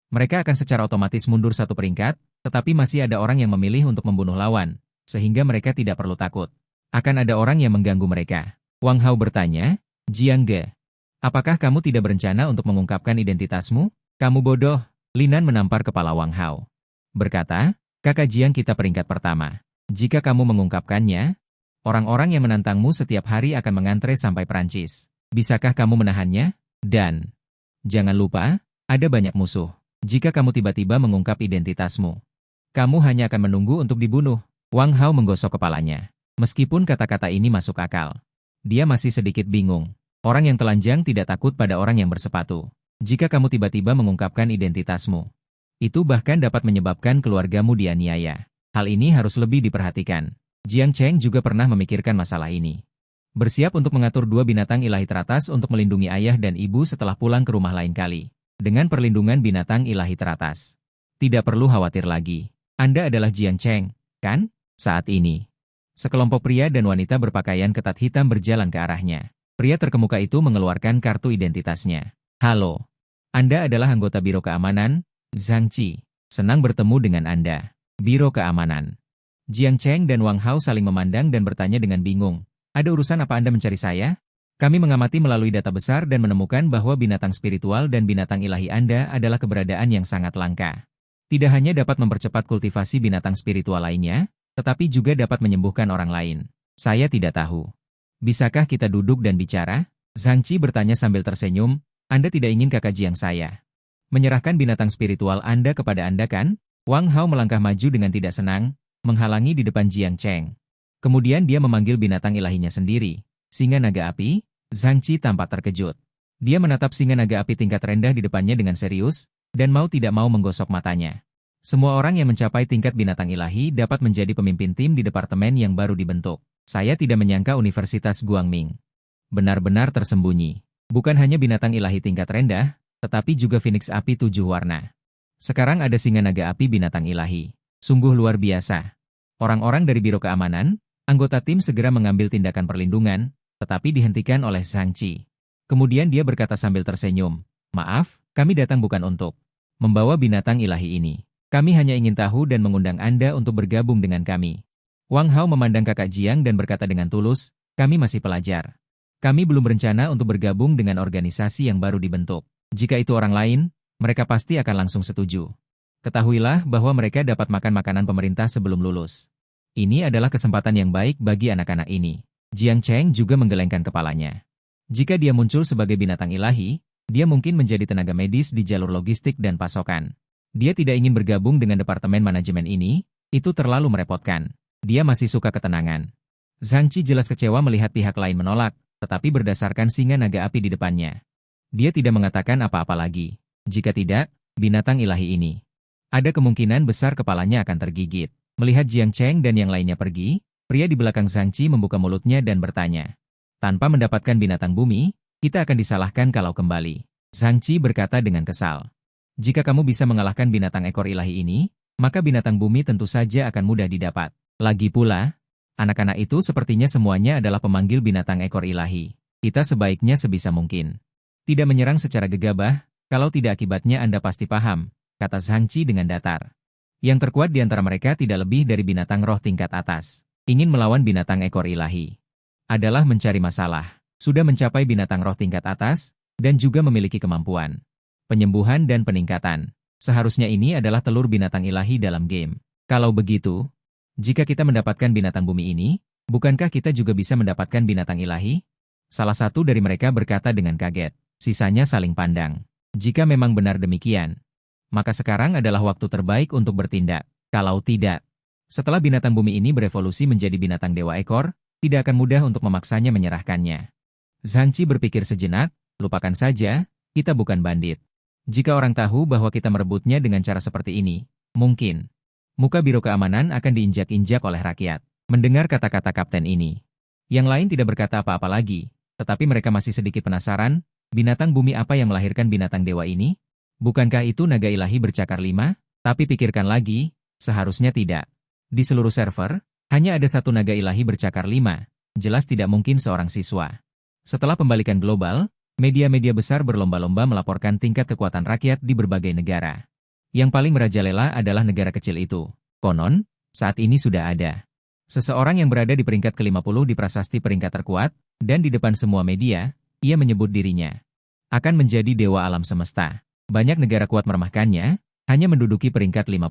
Mereka akan secara otomatis mundur satu peringkat, tetapi masih ada orang yang memilih untuk membunuh lawan. sehingga mereka tidak perlu takut. Akan ada orang yang mengganggu mereka. Wang Hao bertanya, Jiang Ge, apakah kamu tidak berencana untuk mengungkapkan identitasmu? Kamu bodoh. Linan menampar kepala Wang Hao. Berkata, kakak Jiang kita peringkat pertama. Jika kamu mengungkapkannya, orang-orang yang menantangmu setiap hari akan mengantre sampai Perancis. Bisakah kamu menahannya? Dan jangan lupa, ada banyak musuh. Jika kamu tiba-tiba mengungkap identitasmu, kamu hanya akan menunggu untuk dibunuh. Wang Hao menggosok kepalanya. Meskipun kata-kata ini masuk akal, dia masih sedikit bingung. Orang yang telanjang tidak takut pada orang yang bersepatu. Jika kamu tiba-tiba mengungkapkan identitasmu, itu bahkan dapat menyebabkan keluargamu dianiaya. Hal ini harus lebih diperhatikan. Jiang Cheng juga pernah memikirkan masalah ini. Bersiap untuk mengatur dua binatang ilahi teratas untuk melindungi ayah dan ibu setelah pulang ke rumah lain kali. Dengan perlindungan binatang ilahi teratas, tidak perlu khawatir lagi. Anda adalah Jiang Cheng, kan? Saat ini, sekelompok pria dan wanita berpakaian ketat hitam berjalan ke arahnya. Pria terkemuka itu mengeluarkan kartu identitasnya. Halo. Anda adalah anggota Biro Keamanan, Zhang Qi. Senang bertemu dengan Anda. Biro Keamanan. Jiang Cheng dan Wang Hao saling memandang dan bertanya dengan bingung. Ada urusan apa Anda mencari saya? Kami mengamati melalui data besar dan menemukan bahwa binatang spiritual dan binatang ilahi Anda adalah keberadaan yang sangat langka. Tidak hanya dapat mempercepat kultivasi binatang spiritual lainnya, tetapi juga dapat menyembuhkan orang lain. Saya tidak tahu. Bisakah kita duduk dan bicara? Zhang Qi bertanya sambil tersenyum. Anda tidak ingin kakak Jiang saya menyerahkan binatang spiritual Anda kepada Anda kan? Wang Hao melangkah maju dengan tidak senang, menghalangi di depan Jiang Cheng. Kemudian dia memanggil binatang ilahinya sendiri, singa naga api. Zhang Qi tampak terkejut. Dia menatap singa naga api tingkat rendah di depannya dengan serius, dan mau tidak mau menggosok matanya. Semua orang yang mencapai tingkat binatang ilahi dapat menjadi pemimpin tim di departemen yang baru dibentuk. Saya tidak menyangka Universitas Guangming benar-benar tersembunyi. Bukan hanya binatang ilahi tingkat rendah, tetapi juga Phoenix api 7 warna. Sekarang ada singa naga api binatang ilahi. Sungguh luar biasa. Orang-orang dari Biro Keamanan, anggota tim segera mengambil tindakan perlindungan, tetapi dihentikan oleh Zhang Qi. Kemudian dia berkata sambil tersenyum, maaf, kami datang bukan untuk membawa binatang ilahi ini. Kami hanya ingin tahu dan mengundang Anda untuk bergabung dengan kami. Wang Hao memandang kakak Jiang dan berkata dengan tulus, kami masih pelajar. Kami belum berencana untuk bergabung dengan organisasi yang baru dibentuk. Jika itu orang lain, mereka pasti akan langsung setuju. Ketahuilah bahwa mereka dapat makan makanan pemerintah sebelum lulus. Ini adalah kesempatan yang baik bagi anak-anak ini. Jiang Cheng juga menggelengkan kepalanya. Jika dia muncul sebagai binatang ilahi, dia mungkin menjadi tenaga medis di jalur logistik dan pasokan. Dia tidak ingin bergabung dengan departemen manajemen ini, itu terlalu merepotkan. Dia masih suka ketenangan. Zhang Qi jelas kecewa melihat pihak lain menolak, tetapi berdasarkan singa naga api di depannya. Dia tidak mengatakan apa-apa lagi. Jika tidak, binatang ilahi ini, ada kemungkinan besar kepalanya akan tergigit. Melihat Jiang Cheng dan yang lainnya pergi, pria di belakang Zhang Qi membuka mulutnya dan bertanya. Tanpa mendapatkan binatang bumi, kita akan disalahkan kalau kembali. Zhang Qi berkata dengan kesal. Jika kamu bisa mengalahkan binatang ekor ilahi ini, maka binatang bumi tentu saja akan mudah didapat. Lagi pula, anak-anak itu sepertinya semuanya adalah pemanggil binatang ekor ilahi. Kita sebaiknya sebisa mungkin tidak menyerang secara gegabah, kalau tidak akibatnya Anda pasti paham, kata Zhang Qi dengan datar. Yang terkuat di antara mereka tidak lebih dari binatang roh tingkat atas. Ingin melawan binatang ekor ilahi adalah mencari masalah. Sudah mencapai binatang roh tingkat atas, dan juga memiliki kemampuan penyembuhan dan peningkatan. Seharusnya ini adalah telur binatang ilahi dalam game. Kalau begitu, jika kita mendapatkan binatang bumi ini, bukankah kita juga bisa mendapatkan binatang ilahi? Salah satu dari mereka berkata dengan kaget. Sisanya saling pandang. Jika memang benar demikian, maka sekarang adalah waktu terbaik untuk bertindak. Kalau tidak, setelah binatang bumi ini berevolusi menjadi binatang dewa ekor, tidak akan mudah untuk memaksanya menyerahkannya. Zhang Qi berpikir sejenak, lupakan saja, kita bukan bandit. Jika orang tahu bahwa kita merebutnya dengan cara seperti ini, mungkin muka Biro Keamanan akan diinjak-injak oleh rakyat. Mendengar kata-kata kapten ini, yang lain tidak berkata apa-apa lagi, tetapi mereka masih sedikit penasaran, binatang bumi apa yang melahirkan binatang dewa ini? Bukankah itu naga ilahi bercakar 5? Tapi pikirkan lagi, seharusnya tidak. Di seluruh server, hanya ada satu naga ilahi bercakar 5, jelas tidak mungkin seorang siswa. Setelah pembalikan global, media-media besar berlomba-lomba melaporkan tingkat kekuatan rakyat di berbagai negara. Yang paling merajalela adalah negara kecil itu. Konon, saat ini sudah ada Seseorang yang berada di peringkat ke-50 di prasasti peringkat terkuat, dan di depan semua media, ia menyebut dirinya akan menjadi dewa alam semesta. Banyak negara kuat meremehkannya, hanya menduduki peringkat 50.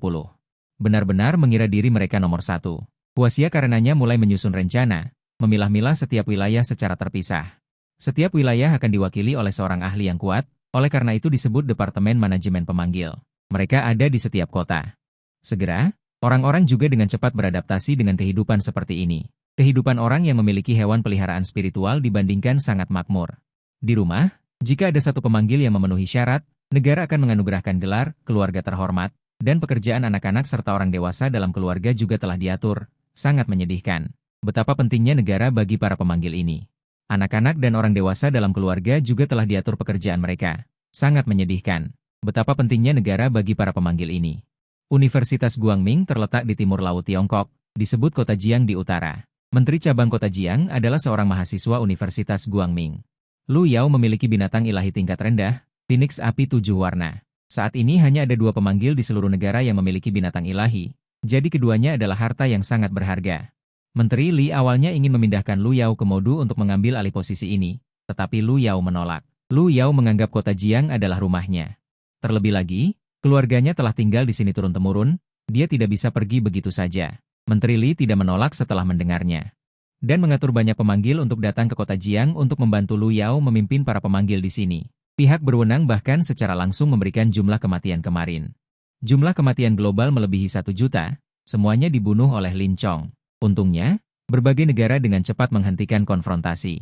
Benar-benar mengira diri mereka nomor satu. Huaxia karenanya mulai menyusun rencana, memilah-milah setiap wilayah secara terpisah. Setiap wilayah akan diwakili oleh seorang ahli yang kuat, oleh karena itu disebut Departemen Manajemen Pemanggil. Mereka ada di setiap kota. Segera, orang-orang juga dengan cepat beradaptasi dengan kehidupan seperti ini. Kehidupan orang yang memiliki hewan peliharaan spiritual dibandingkan sangat makmur. Di rumah, jika ada satu pemanggil yang memenuhi syarat, negara akan menganugerahkan gelar, keluarga terhormat, dan pekerjaan anak-anak serta orang dewasa dalam keluarga juga telah diatur. Sangat menyedihkan. Betapa pentingnya negara bagi para pemanggil ini. Anak-anak dan orang dewasa dalam keluarga juga telah diatur pekerjaan mereka. Sangat menyedihkan. Betapa pentingnya negara bagi para pemanggil ini. Universitas Guangming terletak di timur laut Tiongkok, disebut Kota Jiang di utara. Menteri cabang Kota Jiang adalah seorang mahasiswa Universitas Guangming. Lu Yao memiliki binatang ilahi tingkat rendah, Phoenix api 7 warna. Saat ini hanya ada 2 pemanggil di seluruh negara yang memiliki binatang ilahi, jadi keduanya adalah harta yang sangat berharga. Menteri Li awalnya ingin memindahkan Lu Yao ke Modu untuk mengambil alih posisi ini, tetapi Lu Yao menolak. Lu Yao menganggap Kota Jiang adalah rumahnya. Terlebih lagi, keluarganya telah tinggal di sini turun-temurun, dia tidak bisa pergi begitu saja. Menteri Li tidak menolak setelah mendengarnya. Dan mengatur banyak pemanggil untuk datang ke Kota Jiang untuk membantu Lu Yao memimpin para pemanggil di sini. Pihak berwenang bahkan secara langsung memberikan jumlah kematian kemarin. Jumlah kematian global melebihi 1 juta, semuanya dibunuh oleh Lin Chong. Untungnya, berbagai negara dengan cepat menghentikan konfrontasi.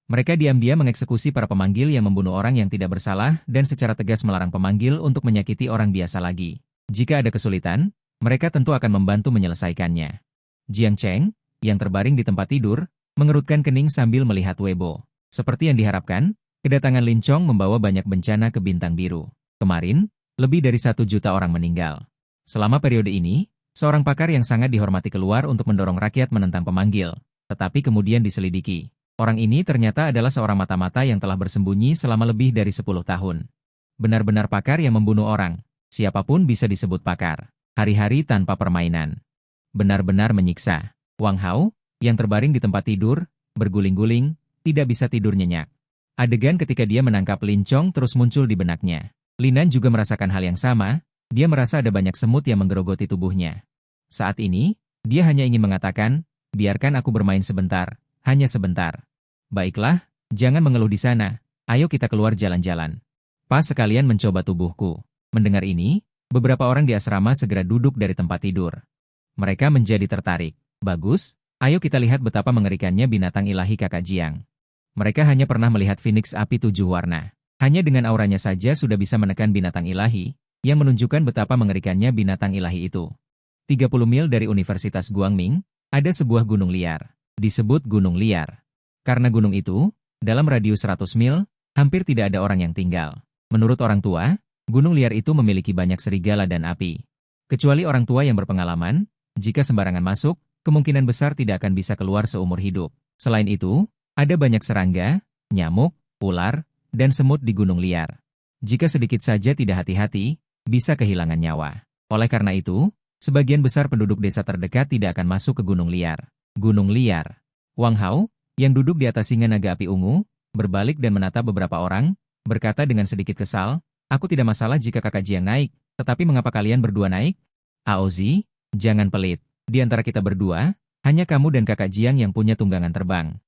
Mereka diam-diam mengeksekusi para pemanggil yang membunuh orang yang tidak bersalah dan secara tegas melarang pemanggil untuk menyakiti orang biasa lagi. Jika ada kesulitan, mereka tentu akan membantu menyelesaikannya. Jiang Cheng, yang terbaring di tempat tidur, mengerutkan kening sambil melihat Weibo. Seperti yang diharapkan, kedatangan Lin Chong membawa banyak bencana ke Bintang Biru. Kemarin, lebih dari 1 juta orang meninggal. Selama periode ini, seorang pakar yang sangat dihormati keluar untuk mendorong rakyat menentang pemanggil, tetapi kemudian diselidiki. Orang ini ternyata adalah seorang mata-mata yang telah bersembunyi selama lebih dari 10 tahun. Benar-benar pakar yang membunuh orang. Siapapun bisa disebut pakar. Hari-hari tanpa permainan. Benar-benar menyiksa. Wang Hao, yang terbaring di tempat tidur, berguling-guling, tidak bisa tidur nyenyak. Adegan ketika dia menangkap Lin Chong terus muncul di benaknya. Linan juga merasakan hal yang sama, dia merasa ada banyak semut yang menggerogoti tubuhnya. Saat ini, dia hanya ingin mengatakan, biarkan aku bermain sebentar, hanya sebentar. Baiklah, jangan mengeluh di sana, ayo kita keluar jalan-jalan. Pas sekalian mencoba tubuhku. Mendengar ini, beberapa orang di asrama segera duduk dari tempat tidur. Mereka menjadi tertarik. Bagus, ayo kita lihat betapa mengerikannya binatang ilahi kakak Jiang. Mereka hanya pernah melihat Phoenix api 7 warna. Hanya dengan auranya saja sudah bisa menekan binatang ilahi, yang menunjukkan betapa mengerikannya binatang ilahi itu. 30 mil dari Universitas Guangming, ada sebuah gunung liar. Disebut gunung liar. Karena gunung itu, dalam radius 100 mil, hampir tidak ada orang yang tinggal. Menurut orang tua, gunung liar itu memiliki banyak serigala dan api. Kecuali orang tua yang berpengalaman, jika sembarangan masuk, kemungkinan besar tidak akan bisa keluar seumur hidup. Selain itu, ada banyak serangga, nyamuk, ular, dan semut di gunung liar. Jika sedikit saja tidak hati-hati, bisa kehilangan nyawa. Oleh karena itu, sebagian besar penduduk desa terdekat tidak akan masuk ke gunung liar. Gunung liar. Wang Hao, yang duduk di atas singa naga api ungu, berbalik dan menatap beberapa orang, berkata dengan sedikit kesal, aku tidak masalah jika kakak Jiang naik, tetapi mengapa kalian berdua naik? Aozi, jangan pelit. Di antara kita berdua, hanya kamu dan kakak Jiang yang punya tunggangan terbang.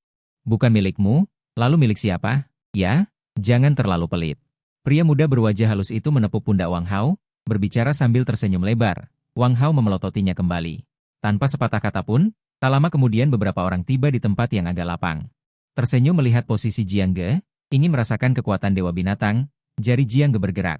Bukan milikmu, lalu milik siapa? Ya, jangan terlalu pelit. Pria muda berwajah halus itu menepuk pundak Wang Hao, berbicara sambil tersenyum lebar. Wang Hao memelototinya kembali. Tanpa sepatah kata pun, tak lama kemudian beberapa orang tiba di tempat yang agak lapang. Tersenyum melihat posisi Jiang Ge, ingin merasakan kekuatan dewa binatang, jari Jiang Ge bergerak.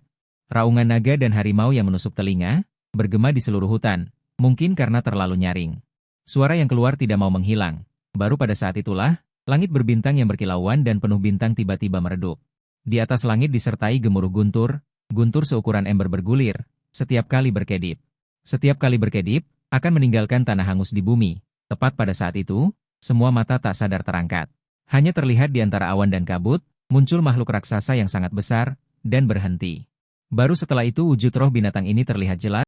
Raungan naga dan harimau yang menusuk telinga, bergema di seluruh hutan. Mungkin karena terlalu nyaring. Suara yang keluar tidak mau menghilang. Baru pada saat itulah, langit berbintang yang berkilauan dan penuh bintang tiba-tiba meredup. Di atas langit disertai gemuruh guntur, guntur seukuran ember bergulir, setiap kali berkedip. Setiap kali berkedip, akan meninggalkan tanah hangus di bumi. Tepat pada saat itu, semua mata tak sadar terangkat. Hanya terlihat di antara awan dan kabut, muncul makhluk raksasa yang sangat besar, dan berhenti. Baru setelah itu wujud roh binatang ini terlihat jelas.